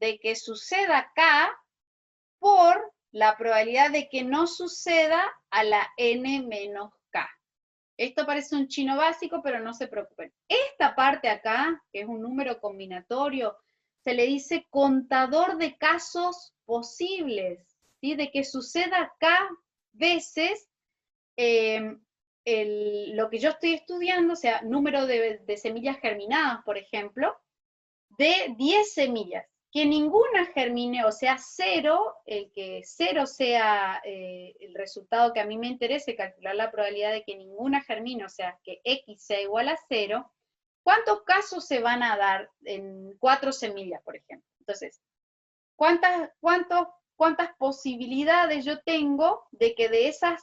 de que suceda K por la probabilidad de que no suceda a la N menos K. Esto parece un chino básico, pero no se preocupen. Esta parte acá, que es un número combinatorio, se le dice contador de casos posibles, ¿sí? De que suceda K veces lo que yo estoy estudiando, o sea, número de semillas germinadas, por ejemplo, de 10 semillas. Que ninguna germine, o sea, 0, el que 0 sea el resultado que a mí me interese, calcular la probabilidad de que ninguna germine, o sea, que X sea igual a 0, ¿cuántos casos se van a dar en 4 semillas, por ejemplo? Entonces, ¿cuántas posibilidades yo tengo de que de esas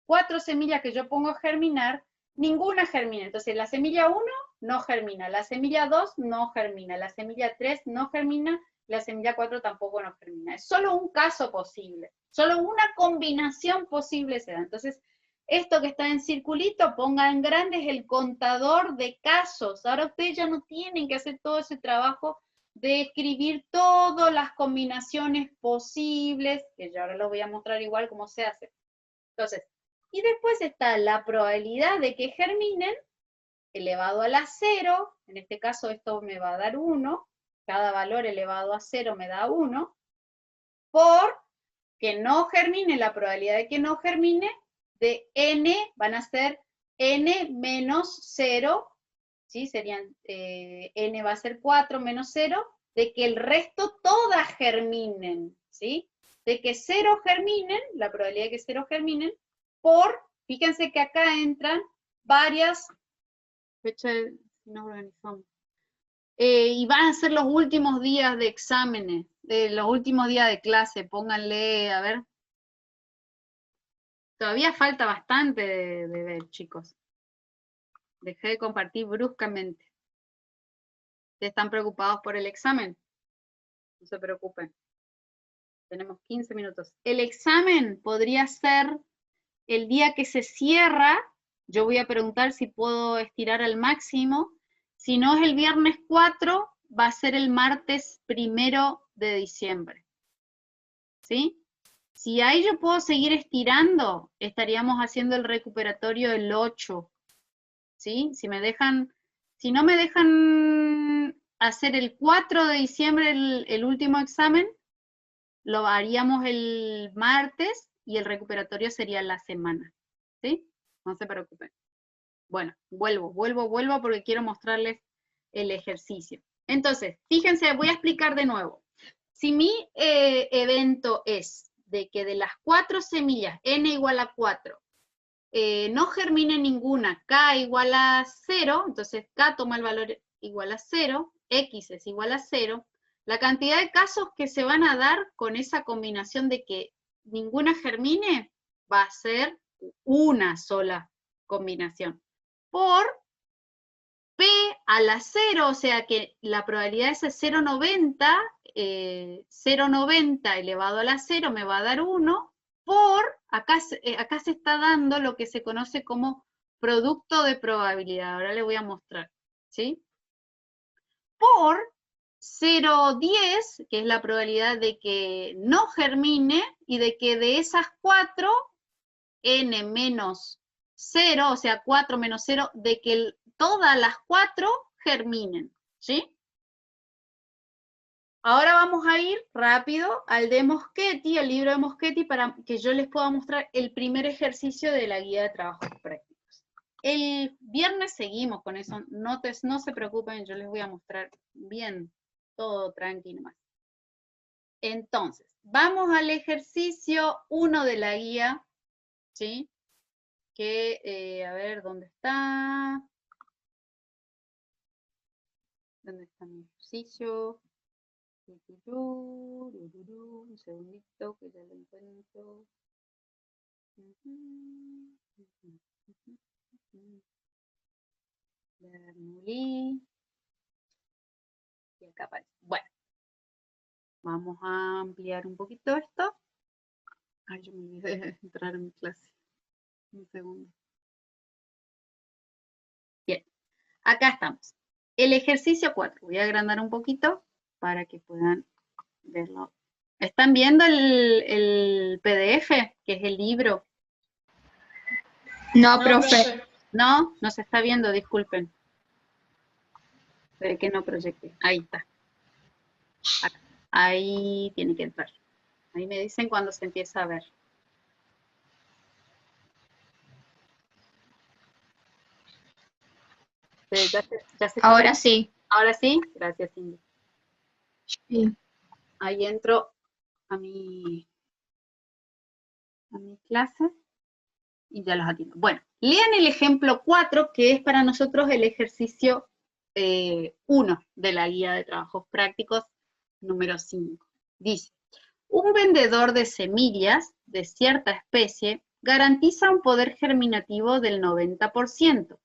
4 semillas que yo pongo a germinar, ninguna germina? Entonces, la semilla 1 no germina, la semilla 2 no germina, la semilla 3 no germina, la semilla 4 tampoco no germina. Es solo un caso posible, solo una combinación posible se da. Entonces, esto que está en circulito, ponga en grande, es el contador de casos. Ahora ustedes ya no tienen que hacer todo ese trabajo de escribir todas las combinaciones posibles, que yo ahora les voy a mostrar igual cómo se hace. Entonces, y después está la probabilidad de que germinen elevado a la 0, en este caso esto me va a dar 1, cada valor elevado a 0 me da 1, por que no germine, la probabilidad de que no germine, de n van a ser n menos 0, ¿sí? Serían, n va a ser 4 menos 0, de que el resto todas germinen, ¿sí? De que 0 germinen, la probabilidad de que 0 germinen, por, fíjense que acá entran varias, fecha de, no organizamos, y van a ser los últimos días de exámenes, los últimos días de clase, pónganle, a ver. Todavía falta bastante de ver, chicos. Dejé de compartir bruscamente. ¿Están preocupados por el examen? No se preocupen. Tenemos 15 minutos. El examen podría ser el día que se cierra. Yo voy a preguntar si puedo estirar al máximo. Si no es el viernes 4, va a ser el martes 1 de diciembre. ¿Sí? Si ahí yo puedo seguir estirando, estaríamos haciendo el recuperatorio el 8. ¿Sí? Si no me dejan hacer el 4 de diciembre el último examen, lo haríamos el martes y el recuperatorio sería la semana. ¿Sí? No se preocupen. Bueno, vuelvo porque quiero mostrarles el ejercicio. Entonces, fíjense, voy a explicar de nuevo. Si mi evento es de que de las 4 semillas, n igual a 4, no germine ninguna, k igual a 0, entonces k toma el valor igual a 0, x es igual a 0, la cantidad de casos que se van a dar con esa combinación de que ninguna germine va a ser una sola combinación. Por p a la 0, o sea que la probabilidad es 0,90, 0,90 elevado a la 0 me va a dar 1, por, acá se está dando lo que se conoce como producto de probabilidad, ahora le voy a mostrar, ¿sí? Por 0,10, que es la probabilidad de que no germine, y de que de esas 4, n menos 0, o sea 4 menos 0, de que todas las 4 germinen, ¿sí? Ahora vamos a ir rápido al de Moschetti, al libro de Moschetti, para que yo les pueda mostrar el primer ejercicio de la guía de trabajos prácticos. El viernes seguimos con eso, no se preocupen, yo les voy a mostrar bien, todo tranquilo más. Entonces, vamos al ejercicio 1 de la guía, ¿sí? Que, a ver, ¿dónde está? ¿Dónde está mi ejercicio? Un segundito que ya lo encuentro. Bernoulli. Y acá aparece. Bueno, vamos a ampliar un poquito esto. Ay, yo me olvidé de entrar en mi clase. Un segundo. Bien, acá estamos. El ejercicio 4. Voy a agrandar un poquito para que puedan verlo. ¿Están viendo el PDF, que es el libro? No, profe. No, no se está viendo, disculpen. Que no proyecte. Ahí está. Acá. Ahí tiene que entrar. Ahí me dicen cuando se empieza a ver. Ahora sí. Ahora sí. Gracias, Cindy. Sí. Ahí entro a mi clase y ya los atiendo. Bueno, lean el ejemplo 4, que es para nosotros el ejercicio 1 de la guía de trabajos prácticos número 5. Dice, un vendedor de semillas de cierta especie garantiza un poder germinativo del 90%.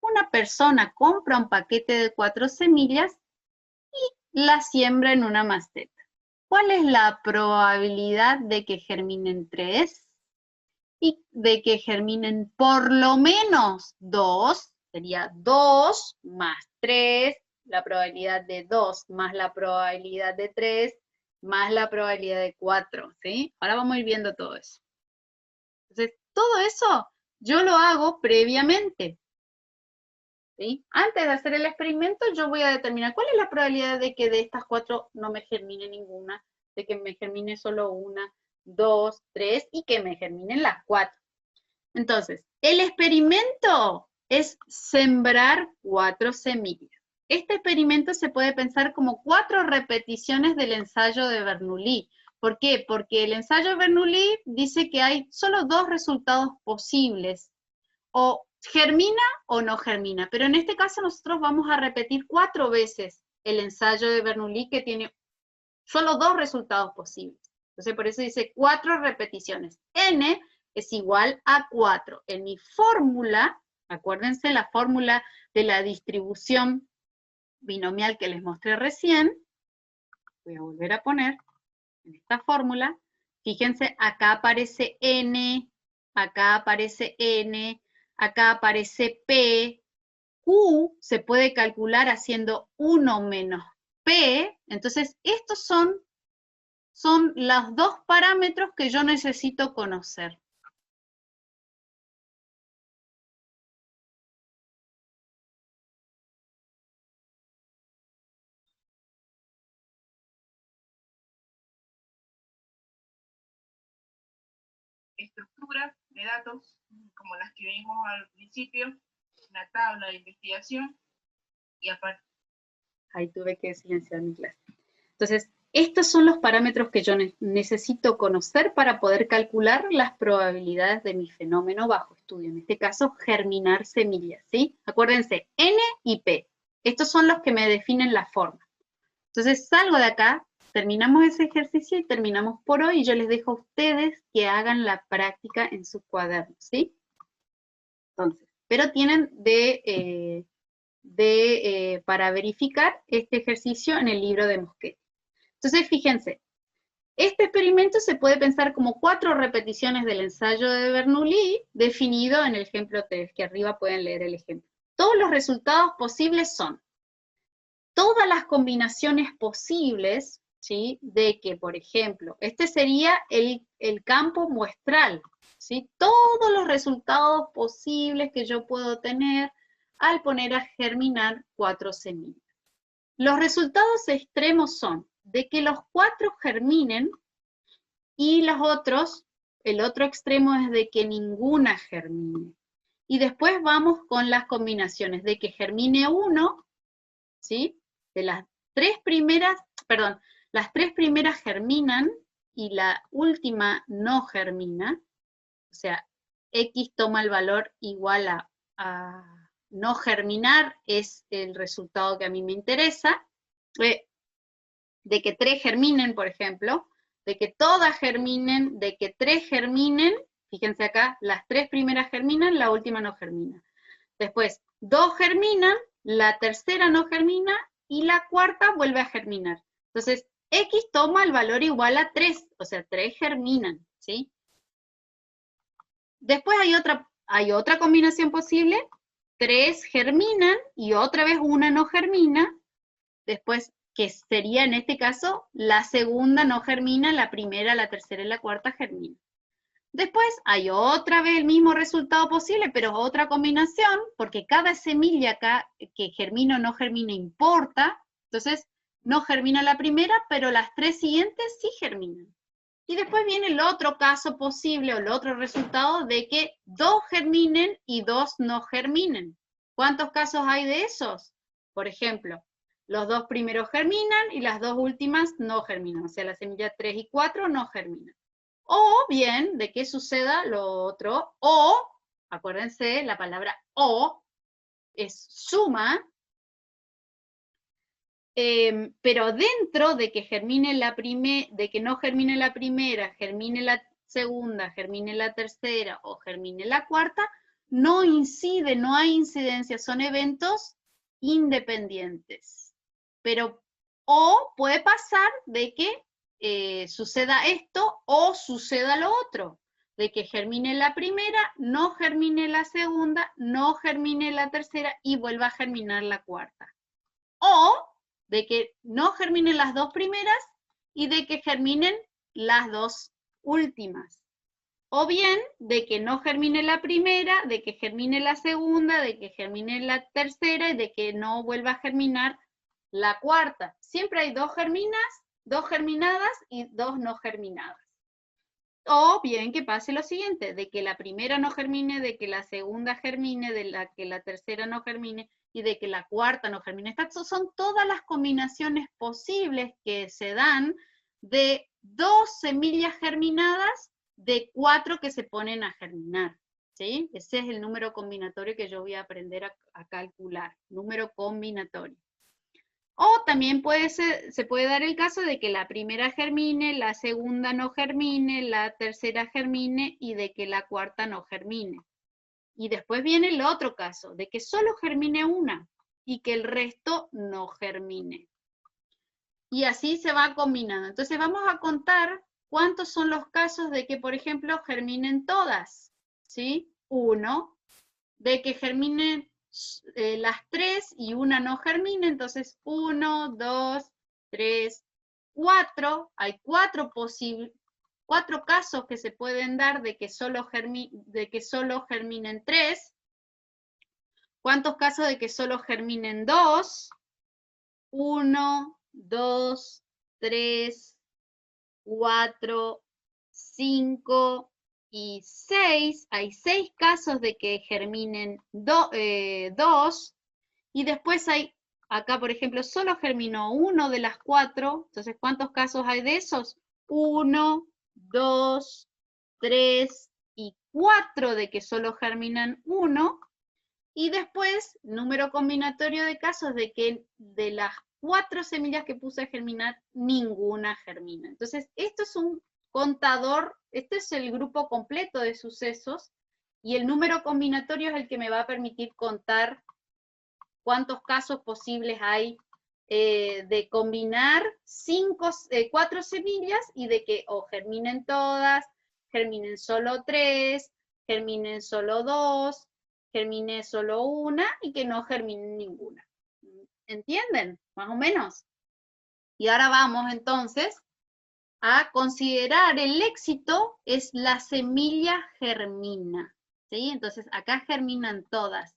Una persona compra un paquete de 4 semillas y la siembra en una maceta. ¿Cuál es la probabilidad de que germinen 3? Y de que germinen por lo menos 2, sería 2 más 3, la probabilidad de 2 más la probabilidad de 3, más la probabilidad de 4, ¿sí? Ahora vamos a ir viendo todo eso. Entonces, todo eso yo lo hago previamente. ¿sí? Antes de hacer el experimento, yo voy a determinar cuál es la probabilidad de que de estas 4 no me germine ninguna, de que me germine solo una, 2, 3, y que me germinen las 4. Entonces, el experimento es sembrar 4 semillas. Este experimento se puede pensar como 4 repeticiones del ensayo de Bernoulli. ¿Por qué? Porque el ensayo de Bernoulli dice que hay solo 2 resultados posibles, o germina o no germina, pero en este caso nosotros vamos a repetir 4 veces el ensayo de Bernoulli, que tiene solo 2 resultados posibles. Entonces por eso dice 4 repeticiones. N es igual a 4. En mi fórmula, acuérdense la fórmula de la distribución binomial que les mostré recién, voy a volver a poner en esta fórmula, fíjense, acá aparece N, acá aparece N, acá aparece P, Q se puede calcular haciendo 1 menos P, entonces estos son los 2 parámetros que yo necesito conocer. Estructuras de datos, como las que vimos al principio, una tabla de investigación, y aparte. Ahí tuve que silenciar mi clase. Entonces, estos son los parámetros que yo necesito conocer para poder calcular las probabilidades de mi fenómeno bajo estudio. En este caso, germinar semillas, ¿sí? Acuérdense, N y P. Estos son los que me definen la forma. Entonces, salgo de acá, terminamos ese ejercicio y terminamos por hoy. Y yo les dejo a ustedes que hagan la práctica en sus cuadernos, ¿sí? Entonces, pero tienen para verificar este ejercicio en el libro de Moschetti. Entonces, fíjense, este experimento se puede pensar como 4 repeticiones del ensayo de Bernoulli, definido en el ejemplo 3, que arriba pueden leer el ejemplo. Todos los resultados posibles son todas las combinaciones posibles, ¿sí? De que, por ejemplo, este sería el campo muestral, ¿sí? Todos los resultados posibles que yo puedo tener al poner a germinar 4 semillas. Los resultados extremos son de que los 4 germinen y los otros, el otro extremo es de que ninguna germine. Y después vamos con las combinaciones de que germine 1, ¿sí? De las 3 primeras, perdón, las 3 primeras germinan y la última no germina. O sea, X toma el valor igual a no germinar, es el resultado que a mí me interesa. De que 3 germinen, por ejemplo, de que todas germinen, de que 3 germinen, fíjense acá, las 3 primeras germinan, la última no germina. Después, 2 germinan, la tercera no germina, y la cuarta vuelve a germinar. Entonces, X toma el valor igual a 3, o sea, 3 germinan, ¿sí? Después hay otra combinación posible, 3 germinan, y otra vez una no germina, después, que sería en este caso, la segunda no germina, la primera, la tercera y la cuarta germinan. Después hay otra vez el mismo resultado posible, pero otra combinación, porque cada semilla acá que germina o no germina importa, entonces no germina la primera, pero las 3 siguientes sí germinan. Y después viene el otro caso posible o el otro resultado de que 2 germinen y 2 no germinen. ¿Cuántos casos hay de esos? Por ejemplo, los 2 primeros germinan y las 2 últimas no germinan, o sea, la semilla 3 y 4 no germinan. O bien, de que suceda lo otro, o, acuérdense, la palabra o es suma, pero dentro de que de que no germine la primera, germine la segunda, germine la tercera o germine la cuarta, no incide, no hay incidencia, son eventos independientes. Pero, o puede pasar de que suceda esto o suceda lo otro, de que germine la primera, no germine la segunda, no germine la tercera y vuelva a germinar la cuarta. O de que no germinen las 2 primeras y de que germinen las 2 últimas. O bien de que no germine la primera, de que germine la segunda, de que germine la tercera y de que no vuelva a germinar la cuarta. Siempre hay dos germinadas y dos no germinadas. O bien que pase lo siguiente, de que la primera no germine, de que la segunda germine, de que la tercera no germine y de que la cuarta no germine. Estas son todas las combinaciones posibles que se dan de 2 semillas germinadas de 4 que se ponen a germinar, ¿sí? Ese es el número combinatorio que yo voy a aprender a calcular, número combinatorio. O también se puede dar el caso de que la primera germine, la segunda no germine, la tercera germine y de que la cuarta no germine. Y después viene el otro caso, de que solo germine una y que el resto no germine. Y así se va combinando. Entonces vamos a contar cuántos son los casos de que, por ejemplo, germinen todas, ¿sí? 1, de que germinen las 3 y una no germine, entonces 1, 2, 3, 4. Hay 4 casos que se pueden dar de que solo germinen 3. ¿Cuántos casos de que solo germinen 2? 1, 2, 3, 4, 5 y 6. Hay 6 casos de que germinen 2. Y después hay, acá por ejemplo, solo germinó 1 de las 4. Entonces, ¿cuántos casos hay de esos? 1, 2, 3 y 4 de que solo germinan 1. Y después, número combinatorio de casos de que de las 4 semillas que puse a germinar, ninguna germina. Entonces, esto es un contador, este es el grupo completo de sucesos, y el número combinatorio es el que me va a permitir contar cuántos casos posibles hay de combinar 4 semillas y de que o germinen todas, germinen solo 3, germinen solo 2, germine solo una y que no germine ninguna. ¿Entienden? Más o menos. Y ahora vamos entonces a considerar el éxito es la semilla germina. ¿Sí? Entonces acá germinan todas.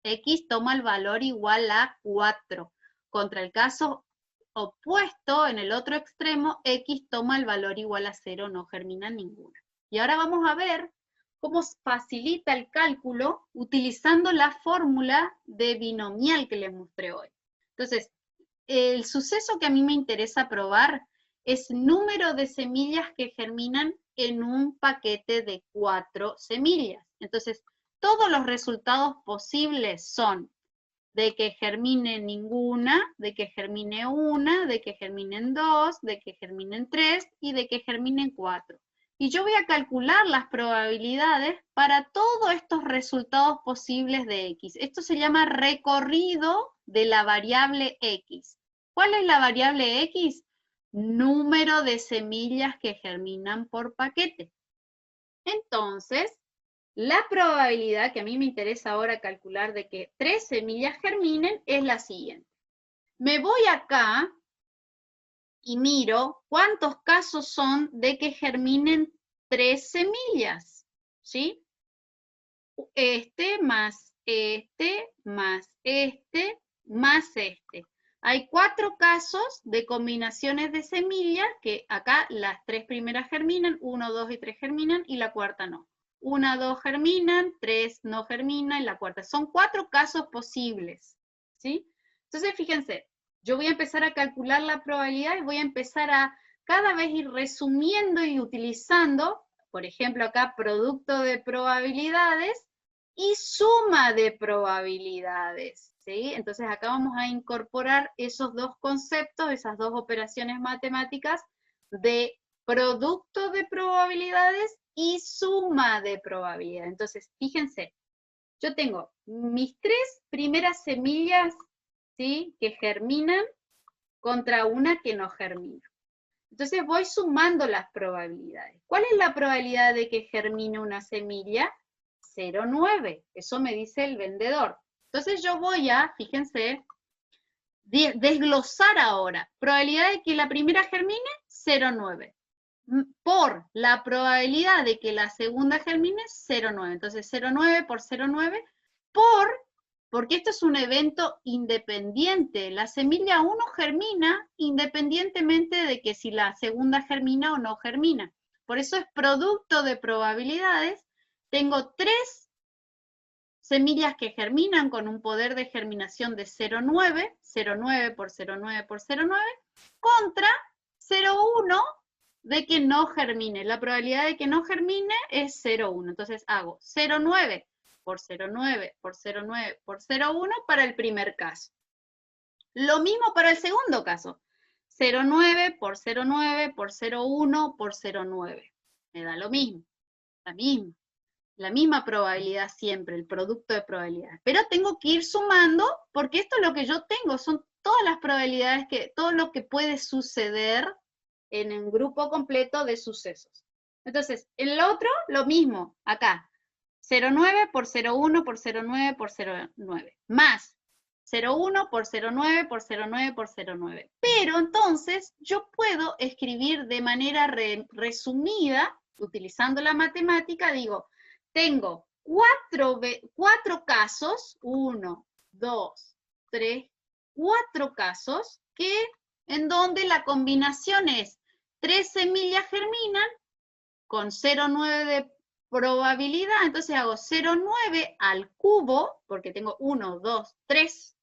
X toma el valor igual a 4. Contra el caso opuesto, en el otro extremo, X toma el valor igual a 0, no germina ninguna. Y ahora vamos a ver cómo facilita el cálculo utilizando la fórmula de binomial que les mostré hoy. Entonces, el suceso que a mí me interesa probar es número de semillas que germinan en un paquete de 4 semillas. Entonces, todos los resultados posibles son de que germine ninguna, de que germine una, de que germinen 2, de que germinen 3 y de que germinen 4. Y yo voy a calcular las probabilidades para todos estos resultados posibles de X. Esto se llama recorrido de la variable X. ¿Cuál es la variable X? Número de semillas que germinan por paquete. Entonces, la probabilidad que a mí me interesa ahora calcular de que 3 semillas germinen es la siguiente. Me voy acá y miro cuántos casos son de que germinen 3 semillas, ¿sí? Este más este más este más este. Hay 4 casos de combinaciones de semillas que acá las 3 primeras germinan, 1, 2 y 3 germinan y la cuarta no. 1, 2 germinan, 3 no germinan y la cuarta. Son 4 casos posibles, ¿sí? Entonces, fíjense, yo voy a empezar a calcular la probabilidad y voy a empezar a cada vez ir resumiendo y utilizando, por ejemplo, acá producto de probabilidades y suma de probabilidades, ¿sí? Entonces, acá vamos a incorporar esos dos conceptos, esas dos operaciones matemáticas de producto de probabilidades y suma de probabilidad. Entonces, fíjense, yo tengo mis 3 primeras semillas, ¿sí?, que germinan contra una que no germina. Entonces voy sumando las probabilidades. ¿Cuál es la probabilidad de que germine una semilla? 0,9. Eso me dice el vendedor. Entonces yo voy a, fíjense, desglosar ahora. Probabilidad de que la primera germine, 0,9. por la probabilidad de que la segunda germine es 0,9. Entonces 0,9 por 0,9 porque esto es un evento independiente. La semilla 1 germina independientemente de que si la segunda germina o no germina. Por eso es producto de probabilidades. Tengo 3 semillas que germinan con un poder de germinación de 0,9, 0,9 por 0,9 por 0,9, contra 0,1 de que no germine. La probabilidad de que no germine es 0,1. Entonces hago 0,9 por 0,9 por 0,9 por 0,1 para el primer caso. Lo mismo para el segundo caso. 0,9 por 0,9 por 0,1 por 0,9. Me da lo mismo. La misma probabilidad siempre, el producto de probabilidades. Pero tengo que ir sumando, porque esto es lo que yo tengo, son todas las probabilidades, todo lo que puede suceder en un grupo completo de sucesos. Entonces, en el otro, lo mismo, acá. 0,9 por 0,1 por 0,9 por 0,9. Más 0,1 por 0,9 por 0,9 por 0,9. Pero entonces, yo puedo escribir de manera resumida, utilizando la matemática, digo, tengo 4 casos, 1, 2, 3, 4 casos, en donde la combinación es 3 semillas germinan con 0,9 de probabilidad, entonces hago 0,9 al cubo, porque tengo 1, 2, 3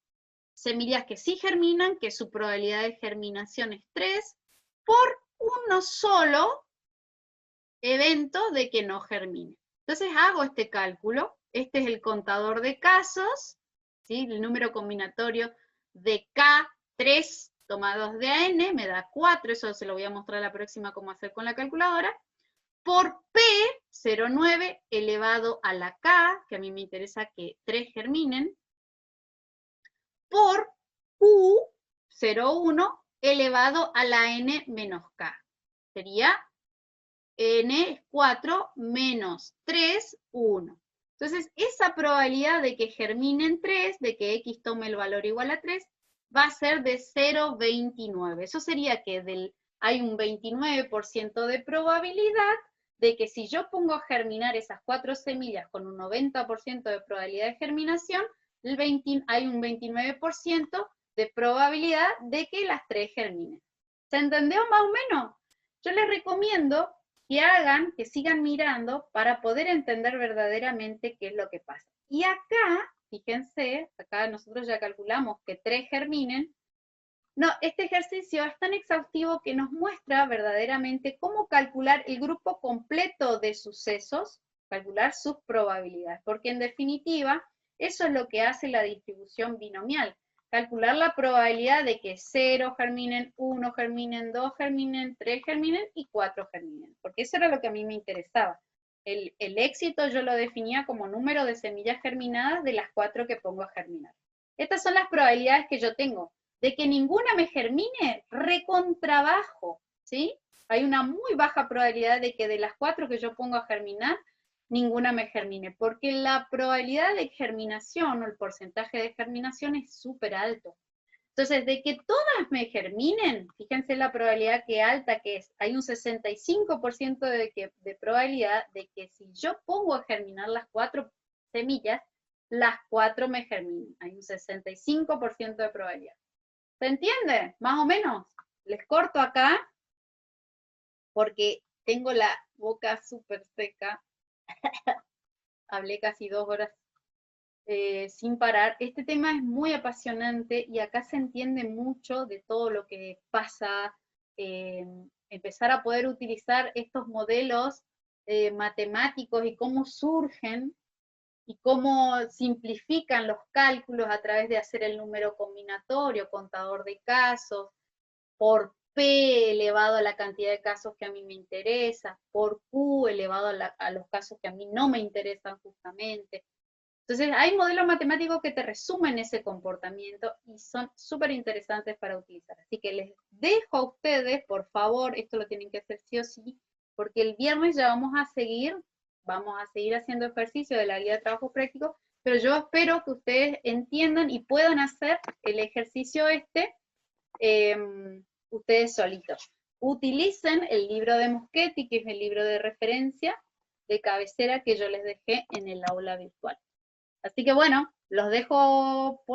semillas que sí germinan, que su probabilidad de germinación es 3, por uno solo evento de que no germine. Entonces hago este cálculo, este es el contador de casos, ¿sí? El número combinatorio de K3 tomados de AN me da 4, eso se lo voy a mostrar la próxima cómo hacer con la calculadora, por P, 0,9 elevado a la K, que a mí me interesa que 3 germinen, por Q, 0,1 elevado a la N menos K. Sería N es 4 menos 3, 1. Entonces, esa probabilidad de que germinen 3, de que X tome el valor igual a 3, va a ser de 0,29. Eso sería que hay un 29% de probabilidad de que si yo pongo a germinar esas 4 semillas con un 90% de probabilidad de germinación, hay un 29% de probabilidad de que las 3 germinen. ¿Se entendió más o menos? Yo les recomiendo que sigan mirando para poder entender verdaderamente qué es lo que pasa. Y acá, fíjense, acá nosotros ya calculamos que 3 germinen. No, este ejercicio es tan exhaustivo que nos muestra verdaderamente cómo calcular el grupo completo de sucesos, calcular sus probabilidades, porque en definitiva, eso es lo que hace la distribución binomial. Calcular la probabilidad de que 0 germinen, 1 germinen, 2 germinen, 3 germinen y 4 germinen. Porque eso era lo que a mí me interesaba. El éxito yo lo definía como número de semillas germinadas de las 4 que pongo a germinar. Estas son las probabilidades que yo tengo. De que ninguna me germine, recontrabajo, ¿sí? Hay una muy baja probabilidad de que de las 4 que yo pongo a germinar, ninguna me germine, porque la probabilidad de germinación o el porcentaje de germinación es súper alto. Entonces, de que todas me germinen, fíjense la probabilidad que alta que es, hay un 65% de probabilidad de que si yo pongo a germinar las 4 semillas, las 4 me germinen, hay un 65% de probabilidad. ¿Se entiende? Más o menos. Les corto acá, porque tengo la boca súper seca. Hablé casi 2 horas sin parar. Este tema es muy apasionante y acá se entiende mucho de todo lo que pasa. Empezar a poder utilizar estos modelos matemáticos y cómo surgen y cómo simplifican los cálculos a través de hacer el número combinatorio, contador de casos, por P elevado a la cantidad de casos que a mí me interesa, por Q elevado a los casos que a mí no me interesan justamente. Entonces, hay modelos matemáticos que te resumen ese comportamiento y son súper interesantes para utilizar. Así que les dejo a ustedes, por favor, esto lo tienen que hacer sí o sí, porque el viernes ya vamos a seguir haciendo ejercicio de la guía de trabajo práctico, pero yo espero que ustedes entiendan y puedan hacer el ejercicio ustedes solitos. utilicen el libro de Moschetti, que es el libro de referencia de cabecera que yo les dejé en el aula virtual. Así que bueno, los dejo por